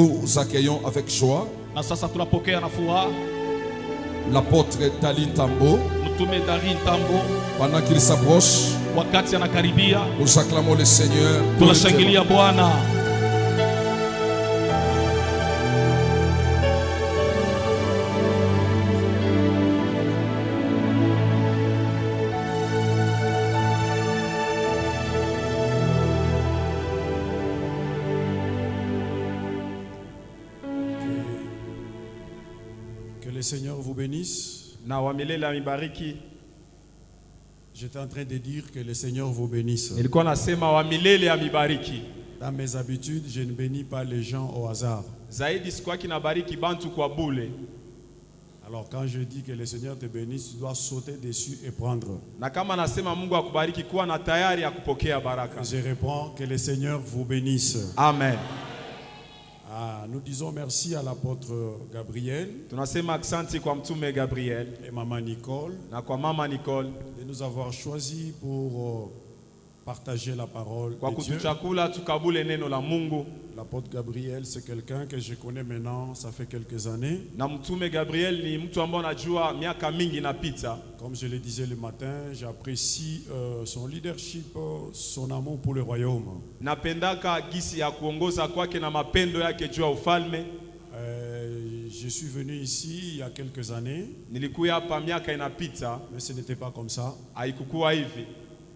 Nous accueillons avec joie Na sasa tunapokea na furaha l'apôtre Dali Ntambo. mtume Dali Ntambo. Pendant qu'il s'approche, Wakati anakaribia, nous acclamons le Seigneur. tunashangilia Bwana. Que le Seigneur vous bénisse. Na wa milele amibariki. J'étais en train de dire que le Seigneur vous bénisse. Nilikuwa nasema wa milele amibariki. Dans mes habitudes, je ne bénis pas les gens au hasard. Zaidi sikuwaki nabariki bantu kwa bule. Alors quand je dis que le Seigneur te bénisse, tu dois sauter dessus et prendre. Na kama nasema Mungu akubariki, kuwa na tayari ya kupokea baraka. Je réponds que le Seigneur vous bénisse. Amen. Nous disons merci à l'apôtre Gabriel Tunasema aksanti kwa mtume Gabriel et maman Nicole na kwa mama Nicole de nous avoir choisis pour partager la parole kwa de Dieu. kutuchakula tukabule neno la Mungu. L'apôtre Gabriel, c'est quelqu'un que je connais maintenant, ça fait quelques années. Na mtume Gabriel ni mtu ambaye najua miaka mingi napita. Comme je le disais le matin, j'apprécie son leadership, son amour pour le royaume. Napendaka gisi ya kuongoza kwake na mapendo yake juu ya ufalme. Je suis venu ici il y a quelques années. Nilikuya hapa miaka inapita, mais ce n'était pas comme ça. Haikukuwa hivi.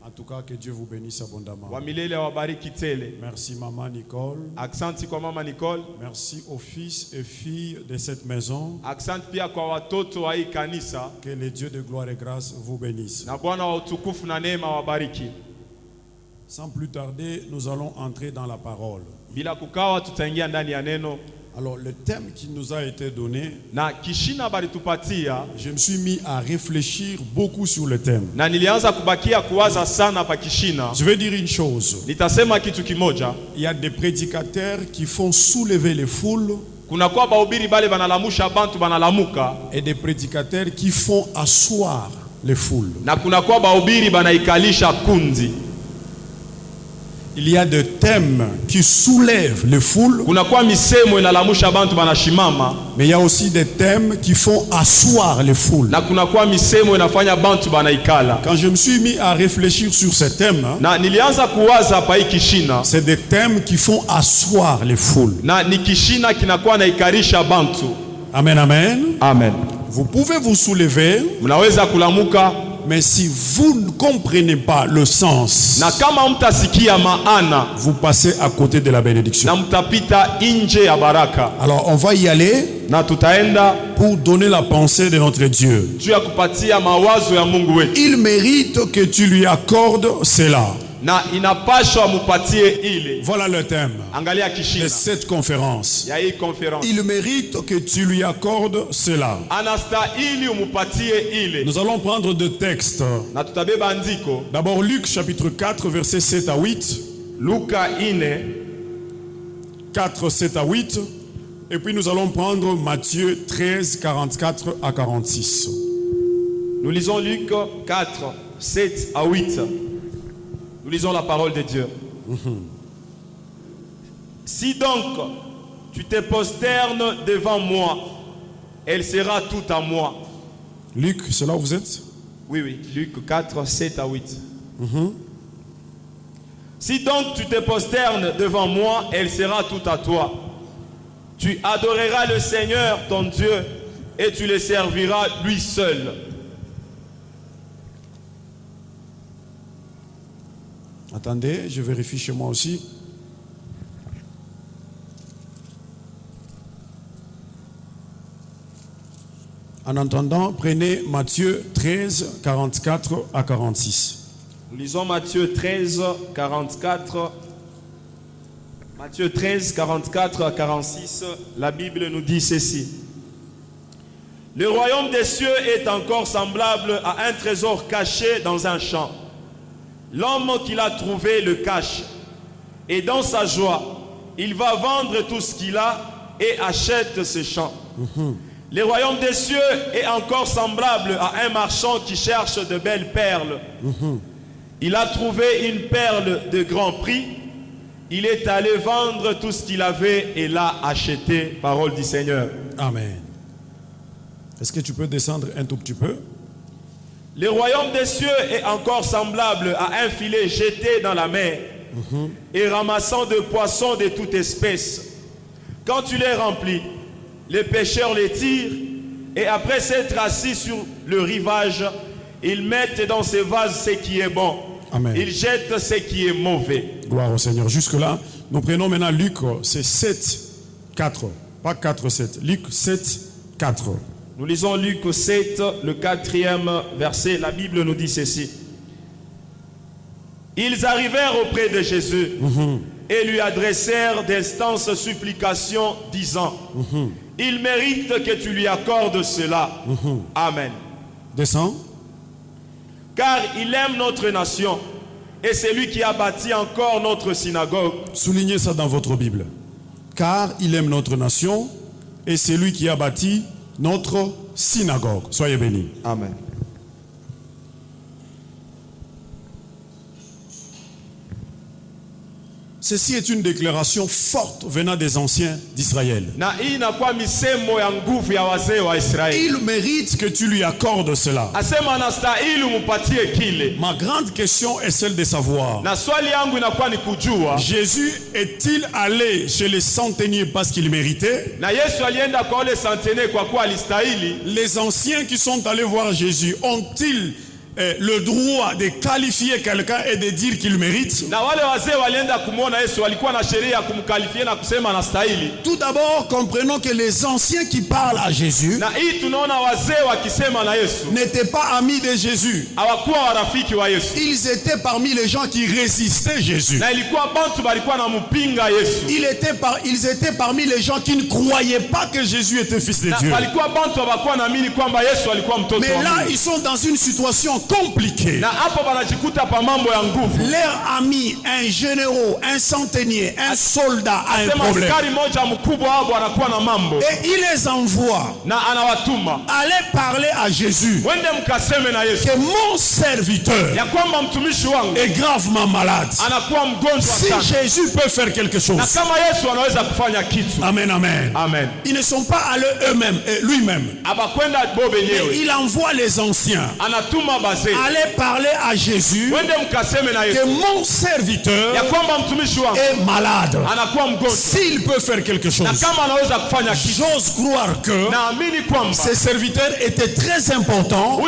En tout cas, que Dieu vous bénisse abondamment. Wa milele wabariki tele. Merci maman Nicole. Aksanti kwa mama Nicole. Merci aux fils et filles de cette maison. Aksanti pia kwa watoto wa hii kanisa. Que le Dieu de gloire et grâce vous bénisse. Na Bwana wa utukufu na neema wabariki. Sans plus tarder, nous allons entrer dans la parole. Bila kukawa tutaingia ndani ya neno. Alors le thème qui nous a été donné, na kishina balitupatia, je me suis mis à réfléchir beaucoup sur le thème. Na nilianza kubakia kuwaza sana pa kishina. Je vais dire une chose. Nitasema kitu kimoja. Il y a des prédicateurs qui font soulever les foules. Kuna kwa bahubiri bale banalamusha bantu banalamuka. Et des prédicateurs qui font asseoir les foules. Na kuna kwa bahubiri banaikalisha kundi. Il y a des thèmes qui soulèvent les foules. Kuna kwa misemo inalamusha bantu banashimama. Mais il y a aussi des thèmes qui font asseoir les foules. Na kuna kwa misemo inafanya bantu banaikala. Quand je me suis mis à réfléchir sur ces thèmes, na nilianza kuwaza pa ikishina, c'est des thèmes qui font asseoir les foules. Na nikishina kinakuwa naikarisha bantu. Amen, amen. Amen. Vous pouvez vous soulever. Mnaweza kulamuka. Mais si vous ne comprenez pas le sens, na kama mtasikia maana, vous passez à côté de la bénédiction. Na mtapita nje ya baraka. Alors on va y aller na tutaenda pour donner la pensée de notre Dieu. Juu ya kupatia mawazo ya Mungu wetu. Il mérite que tu lui accordes cela. Na inapaswa mupatie ile. Voilà le thème Angalia kishina de cette conférence. Ya hii conférence. Il mérite que tu lui accordes cela. Anastahili umupatie ile. Nous allons prendre deux textes. Na tutabeba andiko. D'abord Luc chapitre 4 versets 7 à 8. Luka 4, 7 à 8. Et puis nous allons prendre Matthieu 13, 44 à 46. Nous lisons Luc 4, 7 à 8. Nous lisons la parole de Dieu. Si donc tu te prosternes devant moi, elle sera toute à moi. Luc, c'est là où vous êtes? Oui, oui. Luc 4, 7 à 8. Si donc tu te prosternes devant moi, elle sera toute à toi. Tu adoreras le Seigneur ton Dieu et tu le serviras lui seul. Attendez, je vérifie chez moi aussi. En entendant, prenez Matthieu 13, 44 à 46. Nous lisons Matthieu 13, 44. Matthieu 13, 44 à 46. La Bible nous dit ceci. Le royaume des cieux est encore semblable à un trésor caché dans un champ. L'homme qui l'a trouvé le cache. Et dans sa joie, il va vendre tout ce qu'il a et achète ce champ. Le royaume des cieux est encore semblable à un marchand qui cherche de belles perles. Il a trouvé une perle de grand prix. il est allé vendre tout ce qu'il avait et l'a acheté. Parole du Seigneur. Amen. Est-ce que tu peux descendre un tout petit peu? Le royaume des cieux est encore semblable à un filet jeté dans la mer et ramassant de poissons de toute espèce. Quand tu les remplis, les pêcheurs les tirent et après s'être assis sur le rivage, ils mettent dans ces vases ce qui est bon. Amen. Ils jettent ce qui est mauvais. Gloire au Seigneur. Jusque-là, nous prenons maintenant Luc, c'est 7, 4. Pas 4, 7. Luc 7, 4. Nous lisons Luc 7, le 4e verset. La Bible nous dit ceci. Ils arrivèrent auprès de Jésus et lui adressèrent d'instances supplications, disant il mérite que tu lui accordes cela. Amen. Descends. Car il aime notre nation et c'est lui qui a bâti encore notre synagogue. Soulignez ça dans votre Bible. Car il aime notre nation et c'est lui qui a bâti notre synagogue. Soyez bénis. Amen. Ceci est une déclaration forte venant des anciens d'Israël. Il mérite que tu lui accordes cela. Ma grande question est celle de savoir, Jésus est-il allé chez les centeniers parce qu'il méritait? Les anciens qui sont allés voir Jésus ont-ils le droit de qualifier quelqu'un et de dire qu'il mérite? Tout d'abord, comprenons que les anciens qui parlent à Jésus n'étaient pas amis de Jésus. Ils étaient parmi les gens qui résistaient Jésus. Ils étaient parmi les gens qui ne croyaient pas que Jésus était fils de Dieu. Mais là, ils sont dans une situation compliqué. Leur ami, un généraux, un centenier, un soldat a un problème. Et il les envoie aller parler à Jésus que mon serviteur est gravement malade. Si Jésus peut faire quelque chose. Amen, amen. Amen. Ils ne sont pas allés eux-mêmes, lui-même. Il envoie les anciens aller parler à Jésus que mon serviteur est malade. S'il peut faire quelque chose, j'ose croire que ce serviteur était très important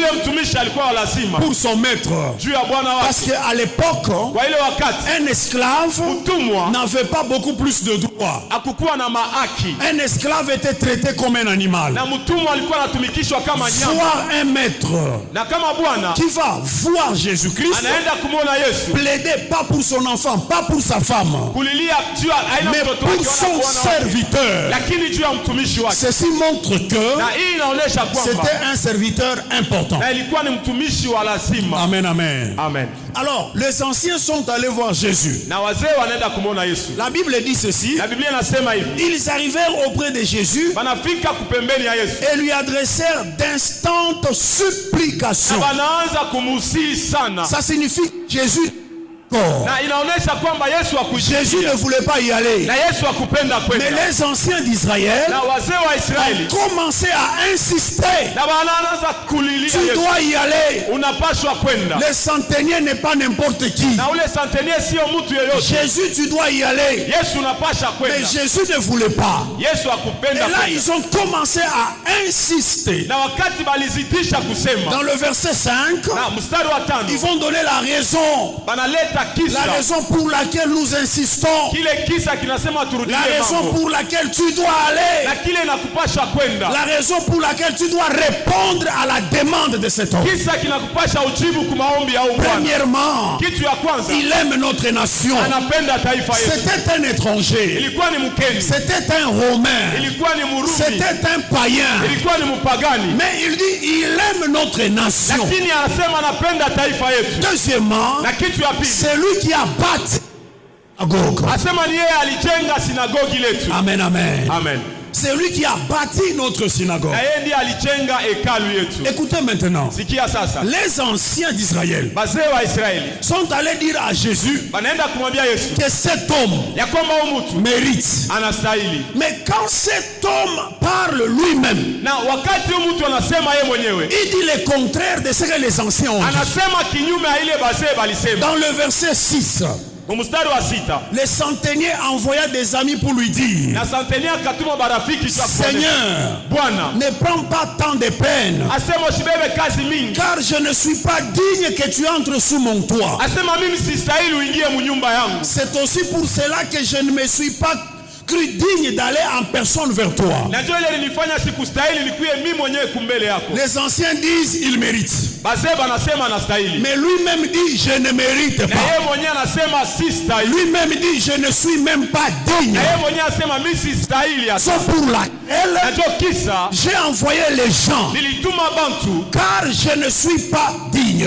pour son maître. Parce qu'à l'époque, un esclave n'avait pas beaucoup plus de droits. Un esclave était traité comme un animal. Voir un maître qui va voir Jésus-Christ plaider pas pour son enfant, pas pour sa femme, mais pour son serviteur. Ceci montre que c'était un serviteur important. Amen, amen. Amen. Alors, les anciens sont allés voir Jésus. La Bible dit ceci. Ils arrivèrent auprès de Jésus et lui adressèrent d'instantes supplications. Ça signifie Jésus. Jésus ne voulait pas y aller. Mais les anciens d'Israël ont commencé à insister. Tu dois y aller. Le centenier n'est pas n'importe qui. Jésus, tu dois y aller. Mais Jésus ne voulait pas. Et là, ils ont commencé à insister. Dans le verset 5, ils vont donner la raison. La raison pour laquelle nous insistons. La raison pour laquelle tu dois aller. La raison pour laquelle tu dois répondre à la demande de cet homme. Premièrement, il aime notre nation. C'était un étranger. C'était un Romain. C'était un païen. Mais il dit, il aime notre nation. Deuxièmement, c'est lui qui a bâti la synagogue. Amen, amen. Amen. C'est lui qui a bâti notre synagogue. Écoutez maintenant. Les anciens d'Israël sont allés dire à Jésus que cet homme mérite. Mais quand cet homme parle lui-même, il dit le contraire de ce que les anciens ont dit. Dans le verset 6, le centenier envoya des amis pour lui dire: Seigneur, ne prends pas tant de peine, car je ne suis pas digne que tu entres sous mon toit. C'est aussi pour cela que je ne me suis pas cru digne d'aller en personne vers toi. Les anciens disent il mérite, mais lui-même dit je ne mérite pas. Lui-même dit je ne suis même pas digne. C'est pour laquelle j'ai envoyé les gens, car je ne suis pas digne.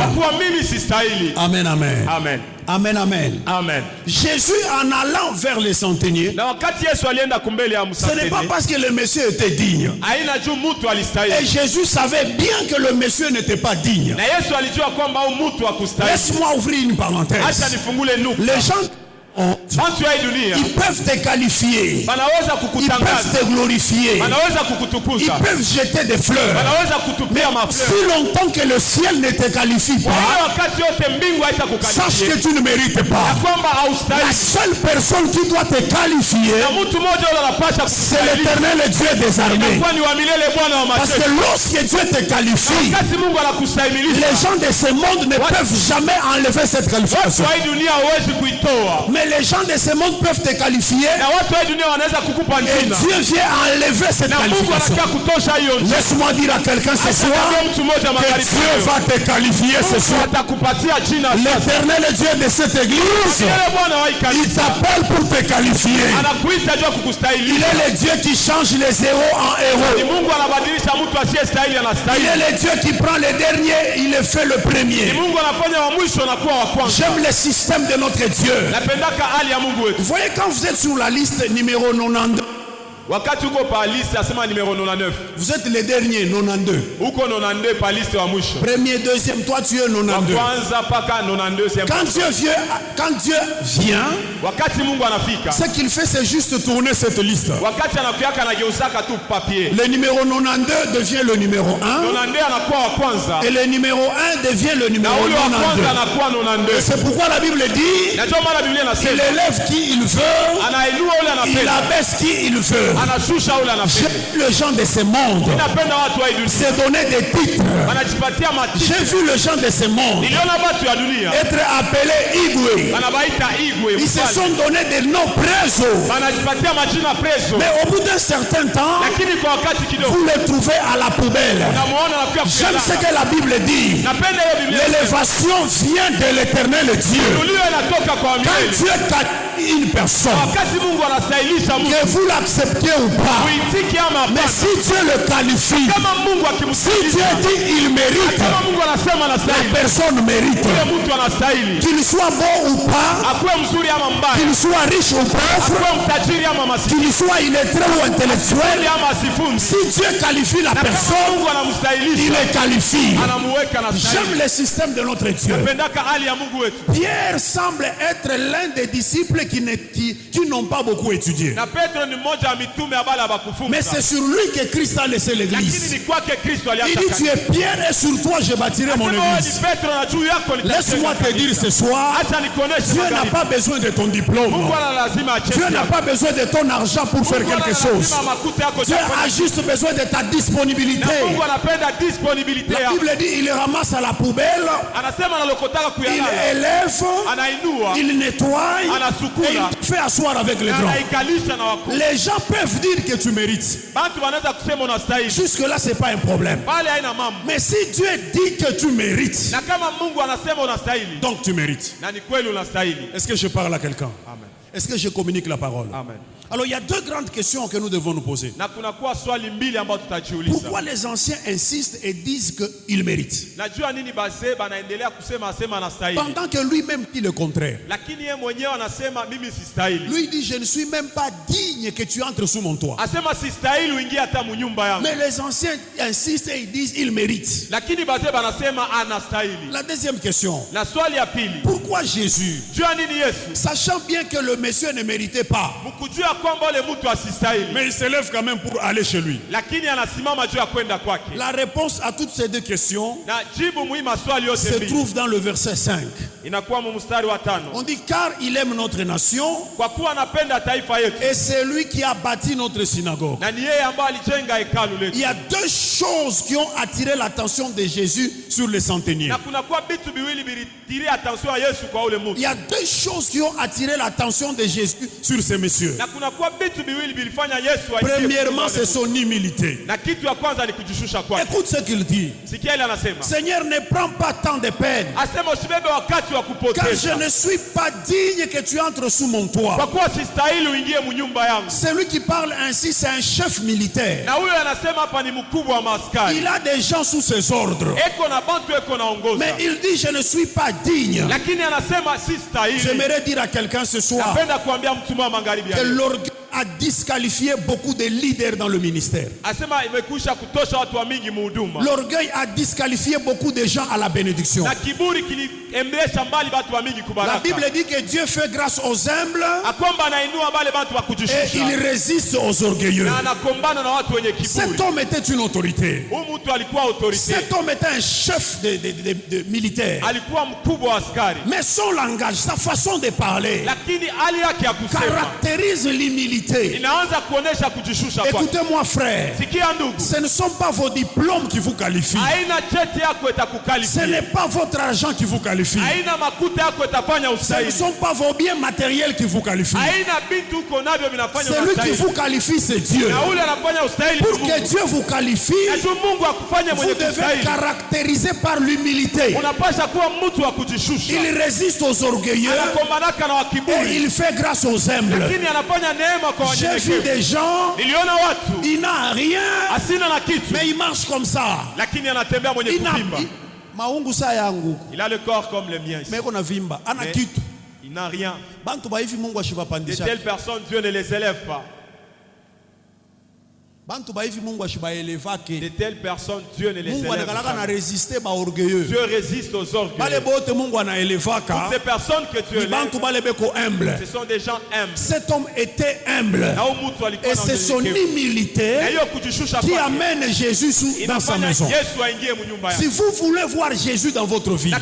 Amen, amen. Amen. Amen, amen. Amen. Jésus, en allant vers les centeniers, ce n'est pas parce que le monsieur était digne. Et Jésus savait bien que le monsieur n'était pas digne. Laisse-moi ouvrir une parenthèse. Les gens, ils peuvent te qualifier, ils peuvent te glorifier, ils peuvent jeter des fleurs, mais si longtemps que le ciel ne te qualifie pas, sache que tu ne mérites pas. La seule personne qui doit te qualifier, c'est l'Éternel Dieu des armées. Parce que lorsque Dieu te qualifie, les gens de ce monde ne peuvent jamais enlever cette qualification. Mais les gens de ce monde peuvent te qualifier, et Dieu vient enlever cette qualification. Laisse-moi dire à quelqu'un ce soir que Dieu va te qualifier ce soir. L'Éternel Dieu de cette église, il t'appelle pour te qualifier. Il est le Dieu qui change les zéros en héros. Il est le Dieu qui prend les derniers, il les fait le premier. J'aime le système de notre Dieu. Vous voyez, quand vous êtes sur la liste numéro 92, vous êtes le dernier, 92. Premier, deuxième, toi tu es 92. Quand Dieu vient, ce qu'il fait, c'est juste tourner cette liste. Le numéro 92 devient le numéro 1. Et le numéro 1 devient le numéro 92. Et c'est pourquoi la Bible dit: il élève qui il veut, il abaisse qui il veut. J'ai vu le gens de ce monde se donner des titres. J'ai vu le gens de ce monde être appelés Igwe. Ils se sont donné des noms présos. Mais au bout d'un certain temps, vous les trouvez à la poubelle. J'aime ce que la Bible dit. L'élévation vient de l'Éternel Dieu. Quand Dieu qualifie une personne, que vous l'acceptez ou pas, mais si Dieu le qualifie, si Dieu dit il mérite, la personne mérite. Qu'il soit bon ou pas, qu'il soit riche ou pauvre, qu'il soit illettré ou intellectuel, si Dieu qualifie la personne, il le qualifie. J'aime le système de notre Dieu. Pierre semble être l'un des disciples qui n'ont pas beaucoup étudié. Mais c'est sur lui que Christ a laissé l'église. Il dit: tu es Pierre et sur toi je bâtirai mon église. Laisse-moi te dire ce soir, Dieu n'a pas besoin de ton diplôme. Dieu n'a pas besoin de ton argent pour faire quelque chose. Dieu a juste besoin de ta disponibilité. La Bible dit: il ramasse à la poubelle, il élève, il nettoie et il fait asseoir avec les grands. Les gens peuvent dire que tu mérites. Jusque là c'est pas un problème. Mais si Dieu dit que tu mérites, donc tu mérites. Est-ce que je parle à quelqu'un? Est-ce que je communique la parole? Amen. Alors il y a deux grandes questions que nous devons nous poser. Na kunakuwa swali mbili ambazo tutajiuliza. Pourquoi les anciens insistent et disent qu'il mérite? Najua nini base banaendelea kusema anastahili. Pendant que lui-même dit le contraire. Lakini yeye mwenyewe anasema mimi sistahili. Lui dit je ne suis même pas digne que tu entres sous mon toit. Asema sistahili uingie hata mnyumba yangu. Mais les anciens insistent et ils disent il mérite. Lakini base banasema anastahili. La deuxième question. Na swali ya pili. Pourquoi Jésus, jua nini Yesu, sachant bien que le monsieur ne méritait pas, mkujua kwamba ule mtu asistahili, mais il se lève quand même pour aller chez lui? Lakini anasimama juu ya kwenda kwake. La réponse à toutes ces deux questions na jibu muhimu maswali yote se trouve dans le verset 5. Inakuwa mstari wa 5. On dit car il aime notre nation, kwa kuwa anapenda taifa yetu, et c'est lui qui a bâti notre synagogue. na ni yeye ambaye alijenga hekalu letu. Il y a deux choses qui ont attiré l'attention de Jésus sur les centeniers. Na kunakuwa vitu viwili vilitiri attention ya Yesu kwa ule mtu. Il y a deux choses qui ont attiré l'attention de Jésus sur ces messieurs. Na kunakuwa vitu viwili vilifanya Yesu aingie. Premièrement, c'est son humilité. Na kitu ya kwanza ni kujishusha kwake. Écoute ce qu'il dit. Sikia ile anasema. Seigneur, ne prends pas tant de peine. Asema usibebe wakati wa kupoteza. Car je ne suis pas digne que tu entres sous mon toit. Kwa kuwa sistahili uingie mnyumba yangu. Celui qui parle ainsi, c'est un chef militaire. Na huyo anasema hapa ni mkubwa wa maaskari. Il a des gens sous ses ordres. Eko na bantu eko naongoza. Mais il dit je ne suis pas digne. Lakini anasema sistahili. J'aimerais dire à quelqu'un ce soir napenda kuambia mtu mmoja magharibi que l'orgueil a disqualifié beaucoup de leaders dans le ministère. Asema imekusha kutosha watu wa mingi muhuduma. L'orgueil a disqualifié beaucoup de gens à la bénédiction. Na kiburi kiliemresha mbali watu wa mingi kubaraka. La Bible dit que Dieu fait grâce aux humbles akwamba anainua wale watu wa kujishusha. Et il résiste aux orgueilleux. Na anakombana na watu wenye kiburi. Cet homme était une autorité. Huyu mtu alikuwa autorité. Cet homme était un chef de militaire. Alikuwa mkubwa wa askari. Mais son langage, sa façon de parler, lakini hali yake ya kusema caractérise l'humilité. Inaanza kuonesha kujishusha kwake. Écoutez-moi frère, sikia ndugu, ce ne sont pas vos diplômes qui vous qualifient. haina cheti yako itakukalifia. Ce n'est pas votre argent qui vous qualifie. Haina makuta yako itafanya Ce ustahili. ne sont pas vos biens matériels qui vous qualifient. Haina vitu uko navyo vinafanya ustahili. Celui qui vous qualifie, c'est Dieu. Na ule anafanya ustahili. Pour que Dieu vous qualifie, Mungu akufanye mwenye vous devez kustahili. caractériser par l'humilité. Unapasha kuwa mtu wa kujishusha. Il résiste aux orgueilleux anakombanaka na wakiburi. Et il fait grâce aux humbles. Lakini anafanya neema kwa J'ai vu des gens, niliona watu, il n'a rien, asina na kitu, mais il marche comme ça. Lakini anatembea mwenye kuvimba. Maungu saa yangu. Il a le corps comme le mien. Mais kuna vimba, ana kitu. Il n'a rien. Bantu baifi Mungu ashibapandisha. De telles personnes, Dieu ne les élève pas. De telles personnes, Dieu ne les élève pas. Dieu résiste aux orgueilleux. Toutes ces personnes que Dieu élève, ce sont des gens humbles. Cet homme était humble. Et c'est son humilité qui amène Jésus dans sa maison. Si vous voulez voir Jésus dans votre vie,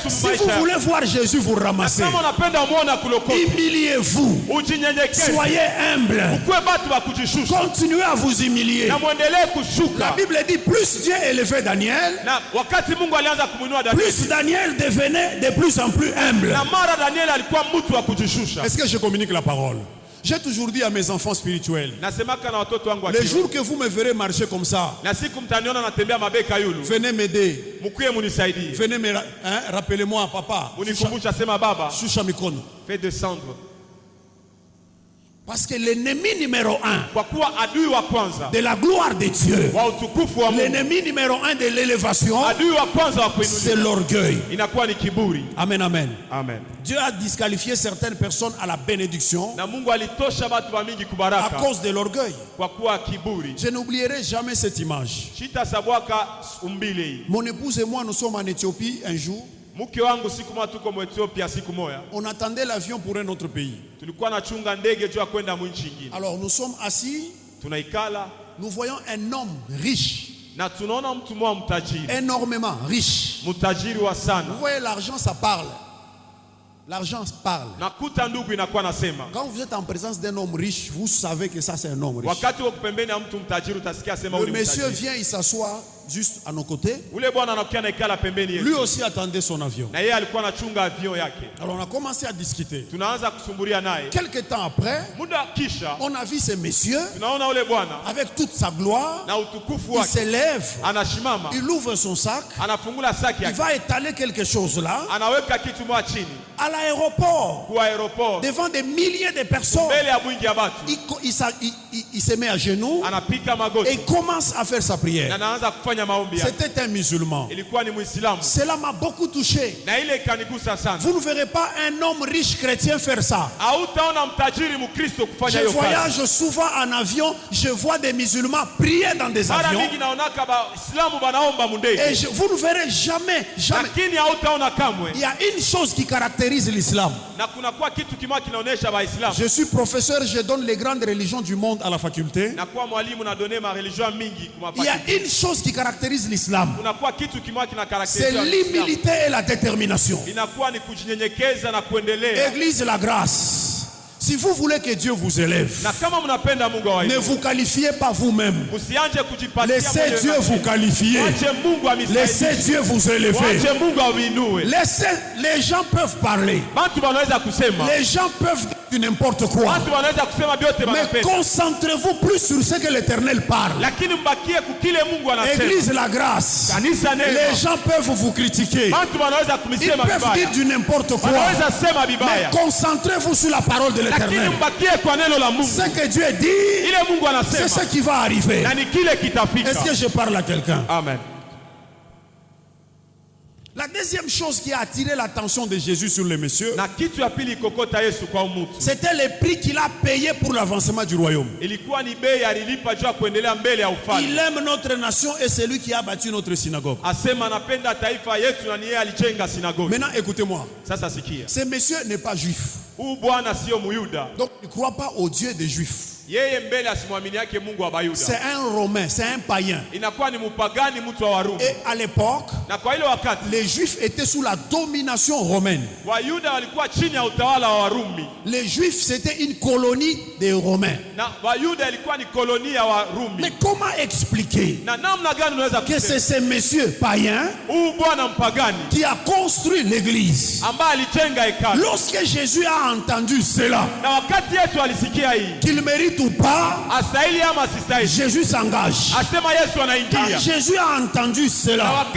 si vous voulez voir Jésus vous ramasser, humiliez-vous. Soyez humble. Continuez à vous humilier. La Bible dit plus Dieu élevait Daniel, plus Daniel devenait de plus en plus humble. Est-ce que je communique la parole? J'ai toujours dit à mes enfants spirituels, le jour que vous me verrez marcher comme ça, venez m'aider. Venez me rappelez-moi papa. Shusha mikono. Fais descendre. Parce que l'ennemi numéro 1 de la gloire de Dieu, l'ennemi numéro 1 de l'élévation, c'est l'orgueil. Amen, amen. Amen. Dieu a disqualifié certaines personnes à la bénédiction à cause de l'orgueil. Je n'oublierai jamais cette image. Mon épouse et moi, nous sommes en Éthiopie un jour. On attendait l'avion pour un autre pays. Alors nous sommes assis. Nous voyons un homme riche. Énormément riche. Vous voyez, l'argent ça parle. L'argent parle. Quand vous êtes en présence d'un homme riche, vous savez que ça c'est un homme riche. Le monsieur vient, il s'assoit juste à nos côtés. Lui Lui aussi attendait son avion. Alors on a commencé à discuter. Quelque temps après, on a vu ces messieurs avec toute sa gloire. Il s'élève, il ouvre son sac, il va étaler quelque chose là. À l'aéroport, devant des milliers de personnes, il se met à genoux et il commence à faire sa prière. C'était un musulman. Cela m'a beaucoup touché. Vous ne verrez pas un homme riche chrétien faire ça. Je voyage souvent en avion, je vois des musulmans prier dans des avions. Et vous ne verrez jamais. Il y a une chose qui caractérise l'islam. Je suis professeur, je donne les grandes religions du monde à la faculté. Il y a une chose qui caractérise l'islam. C'est l'humilité et la détermination. Église la grâce. Si vous voulez que Dieu vous élève, ne vous qualifiez pas vous-même. Laissez Dieu vous qualifier. Laissez Dieu vous élever. Les gens peuvent parler. Les gens peuvent dire n'importe quoi. Mais concentrez-vous plus sur ce que l'Éternel parle. Église la grâce. Les gens peuvent vous critiquer. Ils peuvent dire du n'importe quoi. Mais concentrez-vous sur la parole de l'Éternel. Ce que Dieu dit, c'est ce qui va arriver. Est-ce que je parle à quelqu'un? Amen. La deuxième chose qui a attiré l'attention de Jésus sur les messieurs, c'était le prix qu'il a payé pour l'avancement du royaume. Il aime notre nation et c'est lui qui a bâti notre synagogue. Maintenant écoutez-moi. Ce monsieur n'est pas juif. Donc il ne croit pas au Dieu des juifs. C'est un Romain, c'est un païen. Et à l'époque, les Juifs étaient sous la domination romaine. Les Juifs, c'était une colonie des Romains. Mais comment expliquer que c'est ces messieurs païens qui a construit l'église? Lorsque Jésus a entendu cela, qu'il mérite ou pas, Jésus s'engage. Quand Jésus a entendu cela,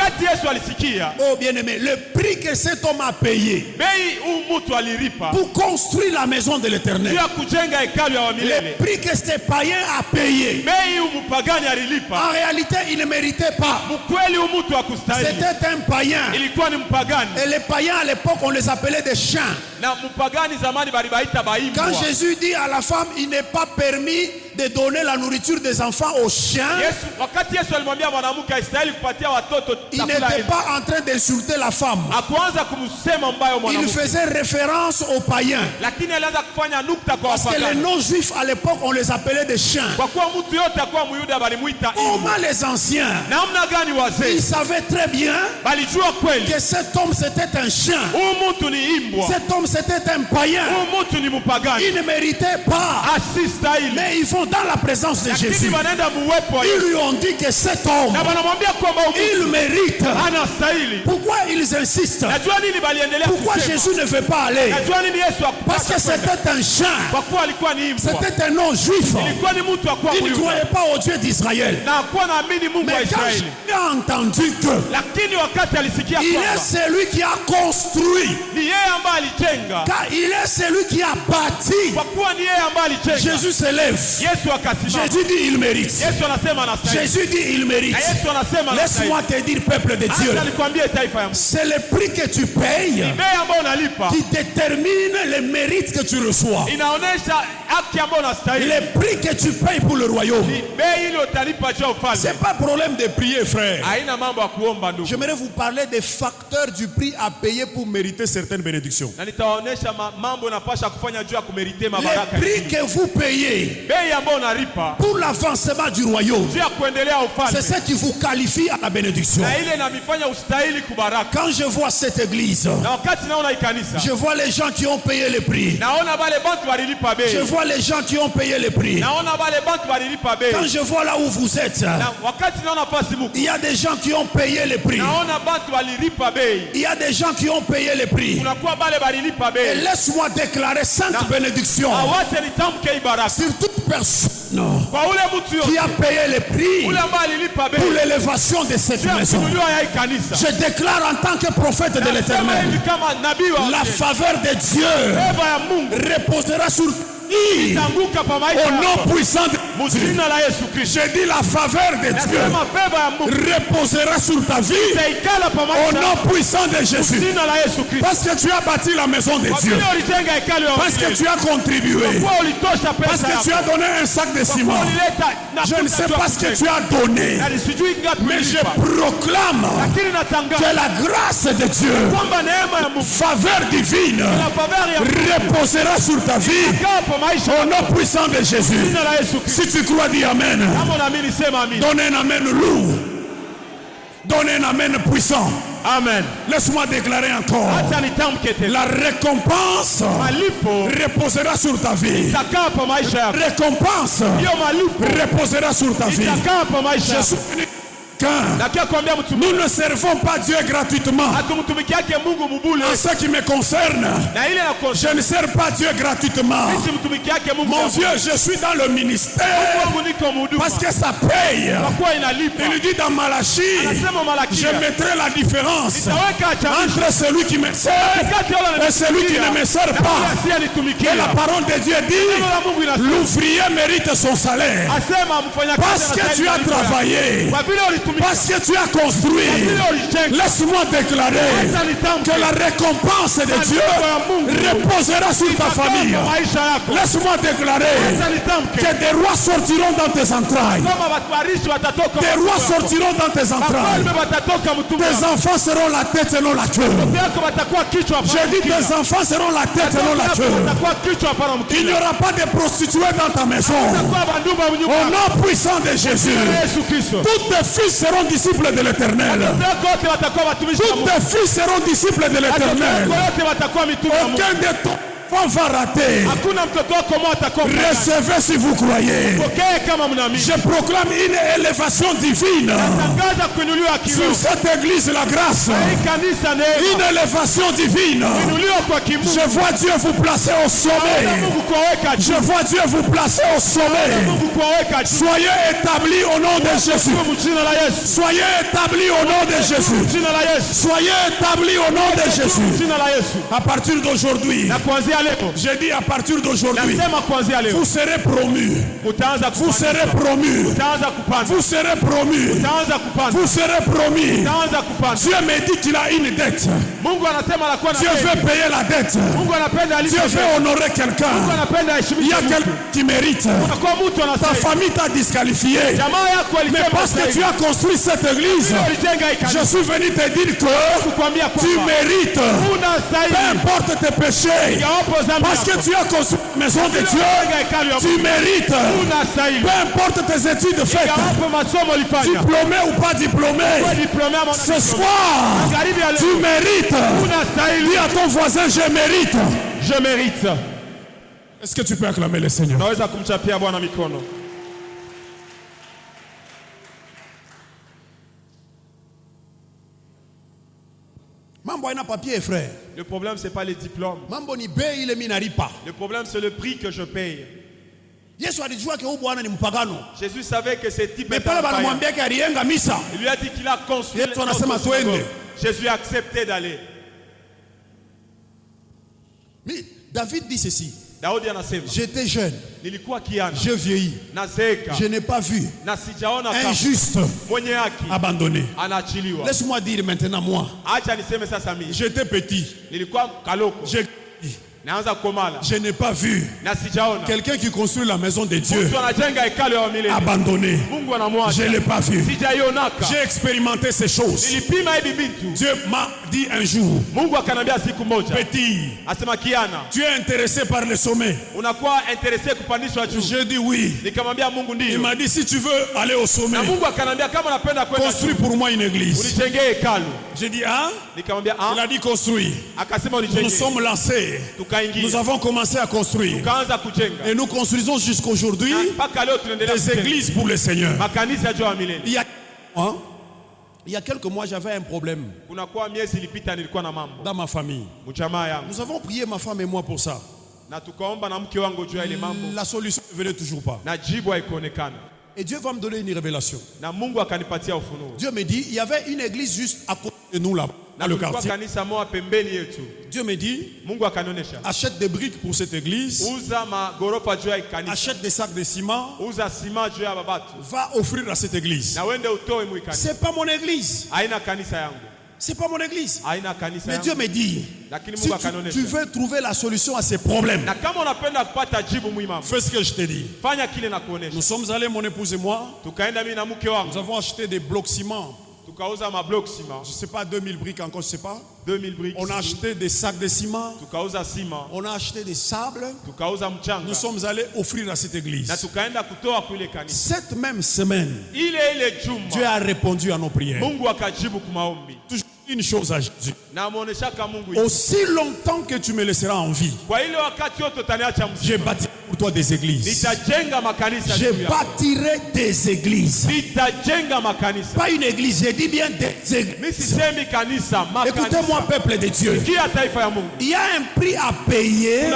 oh bien-aimé, le prix que cet homme a payé pour construire la maison de l'Éternel, le prix que ce païen a payé, en réalité il ne méritait pas. C'était un païen. Et les païens à l'époque on les appelait des chiens. Quand Jésus dit à la femme il n'est pas permis de donner la nourriture des enfants aux chiens, il n'était pas en train d'insulter la femme. Il faisait référence aux païens. Parce que les non-juifs à l'époque on les appelait des chiens. Comment les anciens, ils savaient très bien que cet homme c'était un chien. Cet homme c'était un païen. Il ne méritait pas. Mais ils vont dans la présence de Jésus. Ils lui ont dit que cet homme, il mérite. Pourquoi ils insistent? Pourquoi Jésus ne veut pas aller? Parce que c'était un chien. C'était un non-juif. Il ne croyait pas au Dieu d'Israël. Mais quand j'ai entendu que il est celui qui a construit, car il est celui qui a bâti, Jésus s'élève. Jésus dit il mérite. Jésus dit il mérite. Laisse-moi te dire, peuple de Dieu, c'est le prix que tu payes qui détermine le mérite que tu reçois. Le prix que tu payes pour le royaume. C'est pas problème de prier, frère. J'aimerais vous parler des facteurs du prix à payer pour mériter certaines bénédictions. Le prix que vous payez pour l'avancement du royaume. C'est ce qui vous qualifie à la bénédiction. Quand je vois cette église, je vois les gens qui ont payé le prix. Je vois les gens qui ont payé le prix. Quand je vois là où vous êtes, il y a des gens qui ont payé le prix. Il y a des gens qui ont payé le prix. Et laisse-moi déclarer sainte bénédiction sur toute personne qui a payé le prix pour l'élévation de cette maison. Je déclare en tant que prophète de l'Éternel, la faveur de Dieu reposera sur au nom puissant de Jésus. Je dis la faveur de Dieu reposera sur ta vie au nom puissant de Jésus. Parce que tu as bâti la maison de Dieu. Parce que tu as contribué. Parce que tu as donné un sac de ciment. Je ne sais pas ce que tu as donné, mais je proclame que la grâce de Dieu, faveur divine, reposera sur ta vie au nom puissant de Jésus. Si tu crois, dis Amen. Donne un Amen lourd. Donne un Amen puissant. Amen. Laisse-moi déclarer encore. La récompense reposera sur ta vie. Récompense reposera sur ta vie. Je suis venu. Nous ne servons pas Dieu gratuitement. En ce qui me concerne, je ne sers pas Dieu gratuitement. Mon Dieu, je suis dans le ministère parce que ça paye. Il lui dit dans Malachie, je mettrai la différence entre celui qui me sert et celui qui ne me sert pas. Et la parole de Dieu dit, l'ouvrier mérite son salaire parce que tu as travaillé, parce que tu as construit. Laisse-moi déclarer que la récompense de Dieu reposera sur ta famille. Laisse-moi déclarer que des rois sortiront dans tes entrailles. Des rois sortiront dans tes entrailles. Tes enfants seront la tête et non la queue. J'ai dit tes enfants seront la tête et non la queue. Il n'y aura pas de prostituées dans ta maison. Au nom puissant de Jésus, tous tes fils seront disciples de l'Éternel. Tous tes fils seront disciples de l'Éternel. Aucun de ton enfant va rater. Recevez si vous croyez. Je proclame une élévation divine sur cette église la grâce. Une élévation divine. Je vois Dieu vous placer au sommet. Je vois Dieu vous placer au sommet. Soyez établis au nom de Jésus. Soyez établis au nom de Jésus. Soyez établis au nom de Jésus. À partir d'aujourd'hui, j'ai dit à partir d'aujourd'hui, vous serez promus. Vous serez promus. Vous serez promus. Vous serez promis. Dieu me dit qu'il a une dette. Dieu veut payer la dette. Dieu veut honorer quelqu'un. Il y a quelqu'un qui mérite. Ta famille t'a disqualifié. Mais parce que tu as construit cette église, je suis venu te dire que tu mérites. Peu importe tes péchés. Parce que tu as construit la maison de Dieu, tu mérites. Peu importe tes études faites, diplômé ou pas diplômé, ce soir, tu mérites. Dis à ton voisin, je mérite. Je mérite. Est-ce que tu peux acclamer le Seigneur? Papier, frère. Le problème, c'est pas les diplômes. Le problème, c'est le prix que je paye. Jésus savait que ce type était un païen. Il lui a dit qu'il a construit. Jésus a accepté d'aller. Mais David dit ceci. J'étais jeune, je vieillis, je n'ai pas vu un juste abandonné. Laisse-moi dire maintenant moi, j'étais petit, je n'ai pas vu quelqu'un qui construit la maison de Dieu abandonné. Je ne l'ai pas vu. J'ai expérimenté ces choses. Dieu m'a dit un jour, Mungu akanambia siku moja, petit, asema kiana, tu es intéressé par le sommet? Unakuwa intéressé kupandishwa juu? Je dis oui. Nikamwambia Mungu ndio. Il m'a dit si tu veux aller au sommet, na Mungu akanambia kama unapenda kwenda, construis pour moi une église. Unijengee hekalu. J'ai dit ah? Nikamwambia ah. Il a dit construire. Akasema unijengee. Nous sommes lancés. Tukaingia. Nous avons commencé à construire. Tukaanza kujenga. Et nous construisons jusqu'aujourd'hui des églises pour le Seigneur. Makanisa juu ya milele. Il y a quelques mois, j'avais un problème dans ma famille. Nous avons prié, ma femme et moi, pour ça. La solution ne venait toujours pas. Et Dieu va me donner une révélation. Dieu me dit, il y avait une église juste à côté de nous là, dans le quartier. Dieu me dit, achète des briques pour cette église, achète des sacs de ciment, va offrir à cette église. C'est pas mon église. C'est pas mon église. Mais Dieu me dit, si tu veux trouver la solution à ces problèmes, fais ce que je te dis. Nous sommes allés, mon épouse et moi, nous avons acheté des blocs ciment. Je ne sais pas, 2000 briques encore, je ne sais pas. 2000 briques. On a acheté des sacs de ciment. On a acheté des sables. Nous sommes allés offrir à cette église. Cette même semaine, Dieu a répondu à nos prières. Toujours une chose à Jésus. Aussi longtemps que tu me laisseras en vie, je bâtirai pour toi des églises. Je bâtirai des églises. Pas une église, je dis bien des églises. Écoutez-moi, peuple de Dieu. Il y a un prix à payer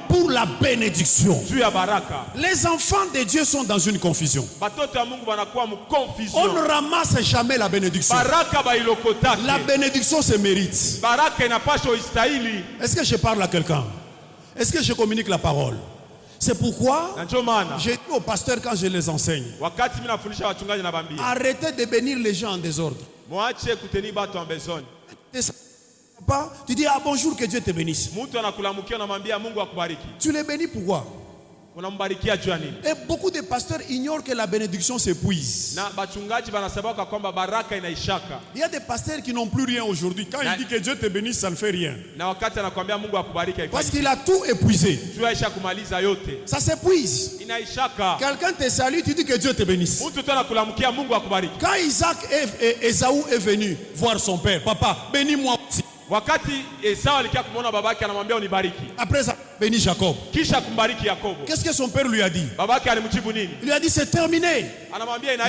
pour la bénédiction. Les enfants de Dieu sont dans une confusion. On ne ramasse jamais la bénédiction. La bénédiction se mérite. Est-ce que je parle à quelqu'un? Est-ce que je communique la parole? C'est pourquoi j'ai dit aux pasteurs quand je les enseigne, arrêtez de bénir les gens en désordre. Tu dis ah bonjour, que Dieu te bénisse. Tu les bénis pourquoi? Et beaucoup de pasteurs ignorent que la bénédiction s'épuise. Il y a des pasteurs qui n'ont plus rien aujourd'hui. Quand il dit que Dieu te bénisse, ça ne fait rien. Parce qu'il a tout épuisé. Ça s'épuise. Quelqu'un te salue, tu dis que Dieu te bénisse. Quand Isaac et Esaü est venu voir son père, papa, bénis-moi aussi. Après ça, bénis Jacob. Qu'est-ce que son père lui a dit? Il lui a dit c'est terminé.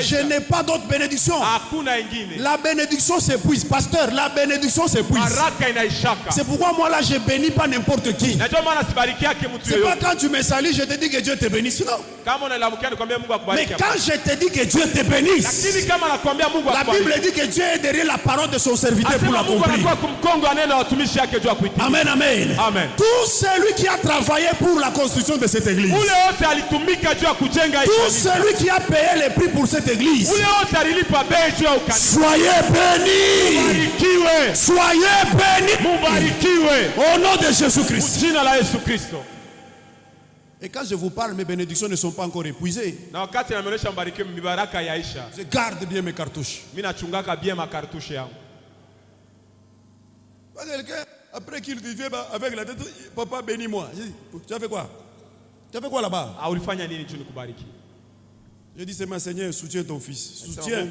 Je n'ai pas d'autre bénédiction. La bénédiction s'épuise. Pasteur, la bénédiction s'épuise. C'est pourquoi moi là je bénis pas n'importe qui. C'est pas quand tu me salues je te dis que Dieu te bénisse. Non. Mais quand je te dis que Dieu te bénisse, la Bible dit que Dieu est derrière la parole de son serviteur pour l'accomplir. Amen, amen, amen. Tout celui qui a travaillé pour la construction de cette église, tout celui qui a payé les prix pour cette église, soyez bénis. Soyez bénis au nom de Jésus-Christ. Et quand je vous parle, mes bénédictions ne sont pas encore épuisées. Je garde bien mes cartouches. Quelqu'un, après qu'il vient avec la tête, papa bénis-moi. Tu as fait quoi? Tu as fait quoi là-bas? Je dis, c'est ma Seigneur, soutiens ton fils. Soutiens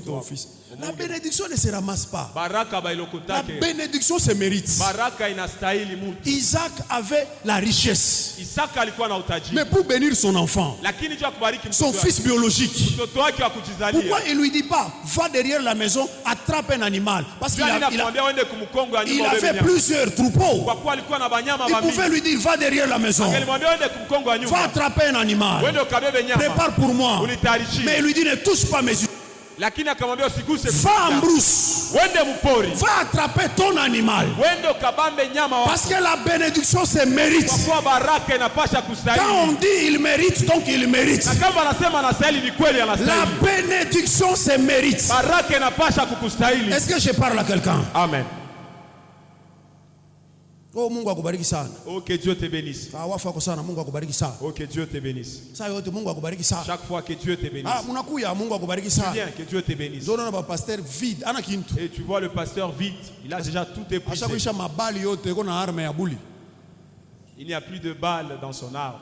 ton fils. La bénédiction ne se ramasse pas. La bénédiction se mérite. Isaac avait la richesse. Mais pour bénir son enfant, son fils biologique, pourquoi il ne lui dit pas, va derrière la maison, attrape un animal? Parce qu'il il avait plusieurs troupeaux. Il pouvait lui dire, va derrière la maison, va attraper un animal, prépare pour moi. Mais il lui dit, ne touche pas mes yeux. Va en brousse. Va attraper ton animal. Parce que la bénédiction se mérite. Quand on dit il mérite, donc il mérite. La bénédiction se mérite. Est-ce que je parle à quelqu'un? Amen. Oh, Mungu akubariki sana. Oh, que Dieu te bénisse. Wafako sana, Mungu akubariki sana. Oh, que Dieu te bénisse. Saa yote Mungu akubariki sana. Chaque fois que Dieu te bénisse. Munakuya, Mungu akubariki sana. Viens, que Dieu te bénisse. Zona na pasteur vide, ana kintu. Et tu vois le pasteur vide, il a déjà tout épuisé. Ashakuisha mabali yote iko na arme ya buli. Il n'y a plus de balles dans son arme.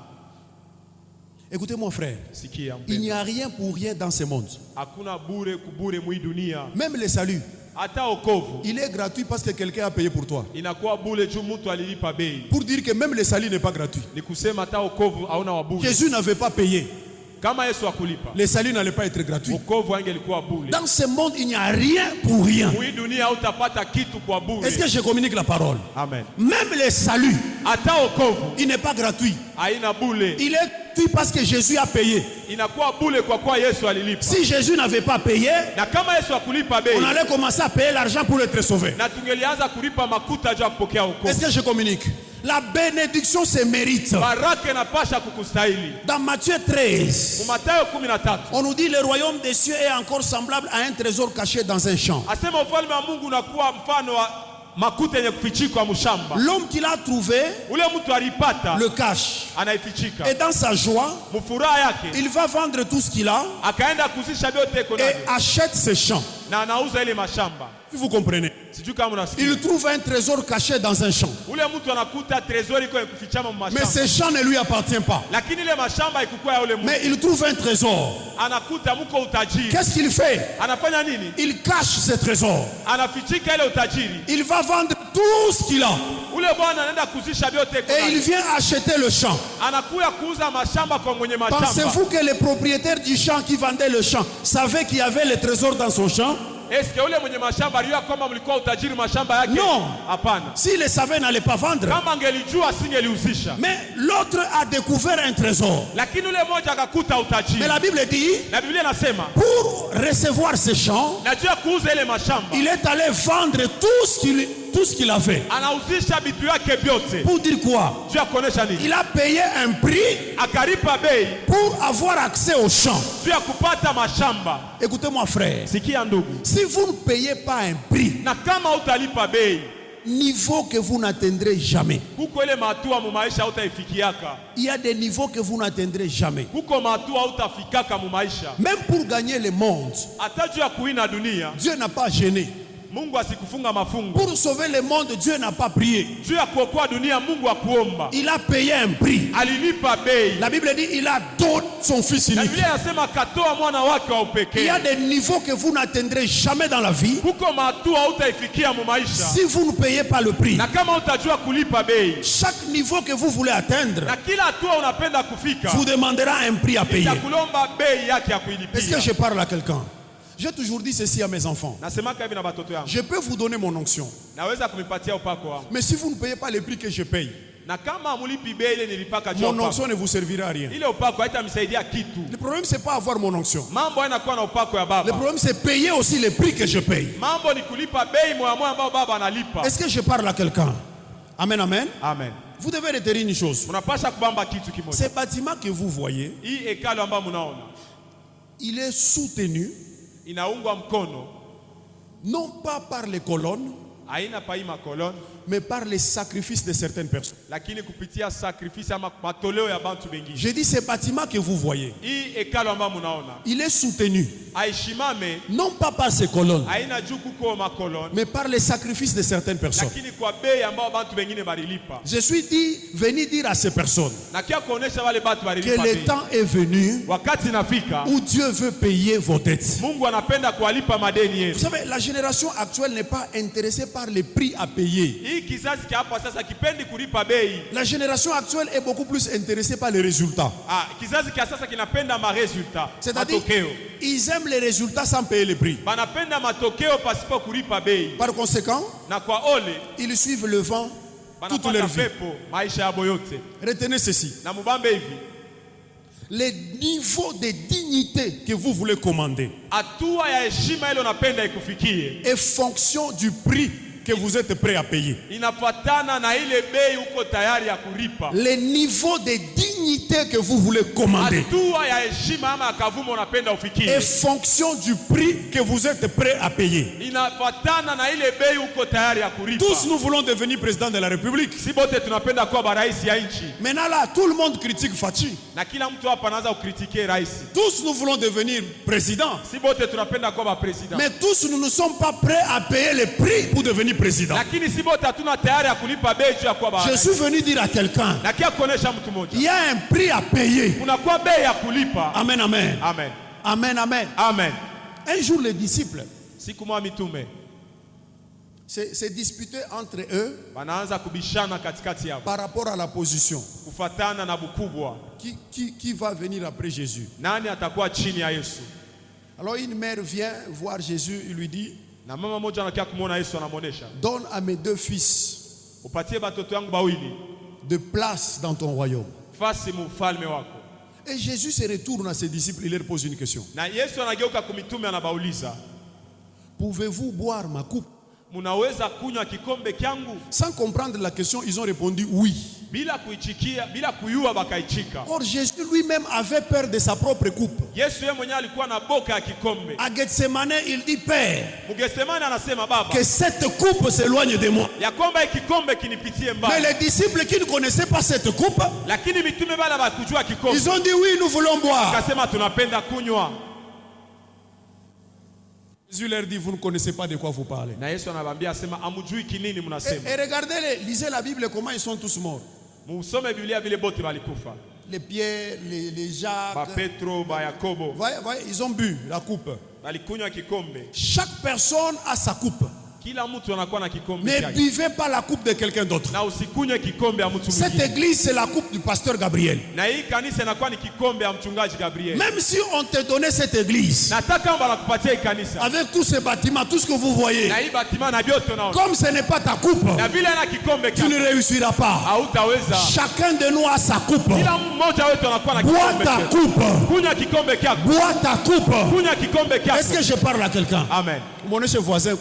Écoutez mon frère, Sikia, il n'y a rien pour rien dans ce monde. Hakuna bure kubure mwi dunia. Même le salut, Hata okovu il est gratuit parce que quelqu'un a payé pour toi. inakuwa bure juu mtu alilipa bei. Pour dire que même le salut n'est pas gratuit. Ni kusema hata okovu hauna wa bure. Jésus n'avait pas payé. Kama Yesu akulipa, Le salut n'allait pas être gratuit. okovu angelikuwa bure. Dans ce monde, il n'y a rien pour rien. Mwi dunia hautapata kitu kwa bure. Est-ce que je communique la parole? Amen. Même le salut, Hata okovu il n'est pas gratuit. haina bure. Il est gratuit parce que Jésus a payé. Inakuwa bure kwa kuwa Yesu alilipa. Si Jésus n'avait pas payé, Na kama Yesu akulipa bei, on allait commencer à payer l'argent pour être sauvé. na tungelianza kulipa makuta juu ya kupokea Est-ce wokovu. que je communique? La bénédiction se mérite. Baraka inapasha kukustahili. Dans Matthieu 13, Mathayo 13 on nous dit le royaume des cieux est encore semblable à un trésor caché dans un champ. asema ufalme wa Mungu unakuwa mfano wa makuta yenye kufichikwa mshamba. L'homme qui l'a trouvé Ule mtu alipata le cache. anaifichika. Et dans sa joie, Mfuraha yake il va vendre tout ce qu'il a akaenda kuzisha vyote iko et navyo achète ce champ. na anauza ile mashamba. Si vous comprenez. Sijui kama unasikia. Il trouve un trésor caché dans un champ. Ule mtu anakuta trésor iko kufichama Mais mashamba. ce champ ne lui appartient pas. Lakini ile mashamba ikukua ya ule mtu. Mais il trouve un trésor. Anakuta mko utajiri. Qu'est-ce qu'il fait? Anafanya nini? Il cache ce trésor. Anafichika ile utajiri. Il va vendre tout ce qu'il a. Ule bwana anaenda kuzisha vyote iko Et il navyo. vient acheter le champ. Anakuya kuuza mashamba kwa mwenye mashamba. Pensez-vous que le propriétaire du champ qui vendait le champ savait qu'il y avait le trésor dans son champ? Est-ce que ule mwenye mashamba alijua kama mlikuwa utajiri mashamba yake? Non. Hapana. S'il le savait, il n'allait pas vendre. Kama angelijua singeliuzisha. Mais l'autre a découvert un trésor. Lakini ule mmoja akakuta utajiri. Mais la Bible dit, Na Biblia inasema, pour recevoir ce champ, najua kuuza ile mashamba. il est allé vendre tout ce qu'il avait. Anauzisha vitu yake vyote. Pour dire quoi? Juu ya kuonesha nini? Il a payé un prix Akalipa bei pour avoir accès au champ. juu ya kupata mashamba. Écoutez-moi frère, Sikia ndugu. si vous ne payez pas un prix, Na kama utalipa bei, niveau que vous n'atteindrez jamais. kuko ile matua mu maisha hautaifikiaka. Il y a des niveaux que vous n'atteindrez jamais. Kuko matua hautafikaka mu maisha. Même pour gagner le monde, Hata juu ya kuina dunia, Dieu n'a pas gêné. Mungu asikufunga mafungo. Pour sauver le monde, Dieu n'a pas prié. Juu ya kuokoa dunia, Mungu akuomba. Il a payé un prix. Alilipa bei. La Bible dit il a donné son fils Na unique. Biblia inasema katoa mwana wake wa Il upekee. y a des niveaux que vous n'atteindrez jamais dans la vie Kuko matua hautaifikia mu maisha. si vous ne payez pas le prix. Na kama utajua kulipa bei, Chaque niveau que vous voulez atteindre na kila hatua unapenda kufika, vous demandera un prix à payer. itakulomba bei yake ya Est-ce kuilipia. que je parle à quelqu'un? J'ai toujours dit ceci à mes enfants. Nasemaka hivi na batoto yangu. Je peux vous donner mon onction. Naweza kumipatia upako wangu. Mais si vous ne payez pas le prix que je paye, Na kama mulipi bei ile nilipaka juu ya mon upako, onction ne vous servira à rien. ile upako haitamsaidia kitu. Le problème, c'est pas avoir mon onction. Mambo yanakuwa na upako ya Le baba. problème, c'est payer aussi le prix que je paye. Mambo ni kulipa bei moya moya ambao baba analipa. Est-ce que je parle à quelqu'un? Amen, amen. Amen. Vous devez retenir une chose. Unapasha kubamba kitu kimoja. Ce bâtiment que vous voyez, Hii hekalu ambayo mnaona il est soutenu inaungwa mkono non pas par les colonnes, haina pai makoloni, mais par les sacrifices de certaines personnes. lakini kupitia sacrifice ama matoleo ya bantu bengine. Je dis ce bâtiment que vous voyez, Hii hekalu ambayo mnaona il est soutenu haishimame, non pas par ces colonnes, haina juu kuko makoloni, mais par les sacrifices de certaines personnes. lakini kwa bei ambao bantu bengine balilipa. Je suis venu dire à ces personnes Na kia kuonesha wale batu que balilipa le bei. temps est venu Wakati nafika, où Dieu veut payer vos dettes. Mungu anapenda kuwalipa madeni Vous yetu. savez, la génération actuelle n'est pas intéressée par les prix à payer. Hii kizazi cha hapa sasa kipendi kulipa bei. La génération actuelle est beaucoup plus intéressée par les résultats. Kizazi cha sasa kinapenda maresultat, C'est-à-dire, matokeo. ils aiment les résultats sans payer les prix. Banapenda matokeo pasipo kulipa bei. Par conséquent, Na kwa ole ils suivent le vent toute banapata leur vie. pepo maisha yabo yote. Retenez ceci. Na mubambe hivi, Les niveaux de dignité que vous voulez commander hatua ya heshima ile unapenda ikufikie est fonction du prix que vous êtes prêt à payer. inafuatana na ile bei uko tayari ya kulipa. Les niveaux de dignité dignité que vous voulez commander est fonction du prix que vous êtes prêt à payer. Tous nous voulons devenir président de la République. Maintenant là, tout le monde critique Fachi. Tous nous voulons devenir président. Mais tous nous ne sommes pas prêts à payer le prix pour devenir président. Je suis venu dire à quelqu'un, il y a un prix à payer. Amen, amen. Amen. Amen, amen. Amen. Un jour, les disciples se disputaient entre eux par rapport à la position. Qui va venir après Jésus? Alors une mère vient voir Jésus, il lui dit, donne à mes 2 fils de place dans ton royaume. Et Jésus se retourne à ses disciples, il leur pose une question. Pouvez-vous boire ma coupe? Sans comprendre la question, ils ont répondu oui. Or Jésus lui-même avait peur de sa propre coupe. À Gethsemane, il dit, Père, que cette coupe s'éloigne de moi. Mais les disciples qui ne connaissaient pas cette coupe, ils ont dit oui, nous voulons boire. Jésus leur dit, vous ne connaissez pas de quoi vous parlez. Et regardez, lisez la Bible, comment ils sont tous morts. Les Pierre, les Jacques, ils ont bu la coupe. Chaque personne a sa coupe. Ne buvez pas la coupe de quelqu'un d'autre. Cette église, c'est la coupe du pasteur Gabriel. Même si on te donnait cette église, avec tous ces bâtiments, tout ce que vous voyez, comme ce n'est pas ta coupe, tu ne réussiras pas. Chacun de nous a sa coupe. Bois ta coupe. Bois ta coupe. Est-ce que je parle à quelqu'un? Amen. Mon chez voisin,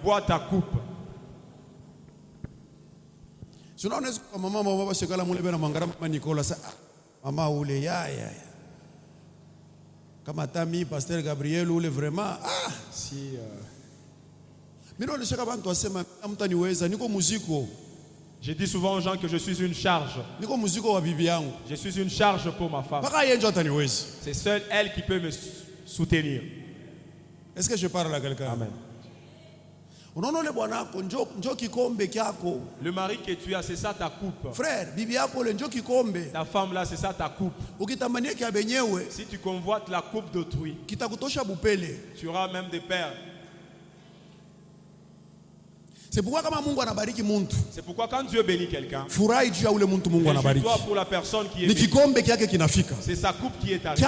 bois ta coupe. Comme Tami, pasteur Gabriel, ou vraiment. Si. Je dis souvent aux gens que je suis une charge. Je suis une charge pour ma femme. C'est seule elle qui peut me soutenir. Est-ce que je parle à quelqu'un? Amen. Le mari que tu as, c'est ça ta coupe. Frère, ta femme là, c'est ça ta coupe. Si tu convoites la coupe d'autrui, tu auras même des perles. C'est pourquoi quand Dieu bénit quelqu'un, réjouis-toi pour la personne qui est bénie. C'est sa coupe qui est arrivée.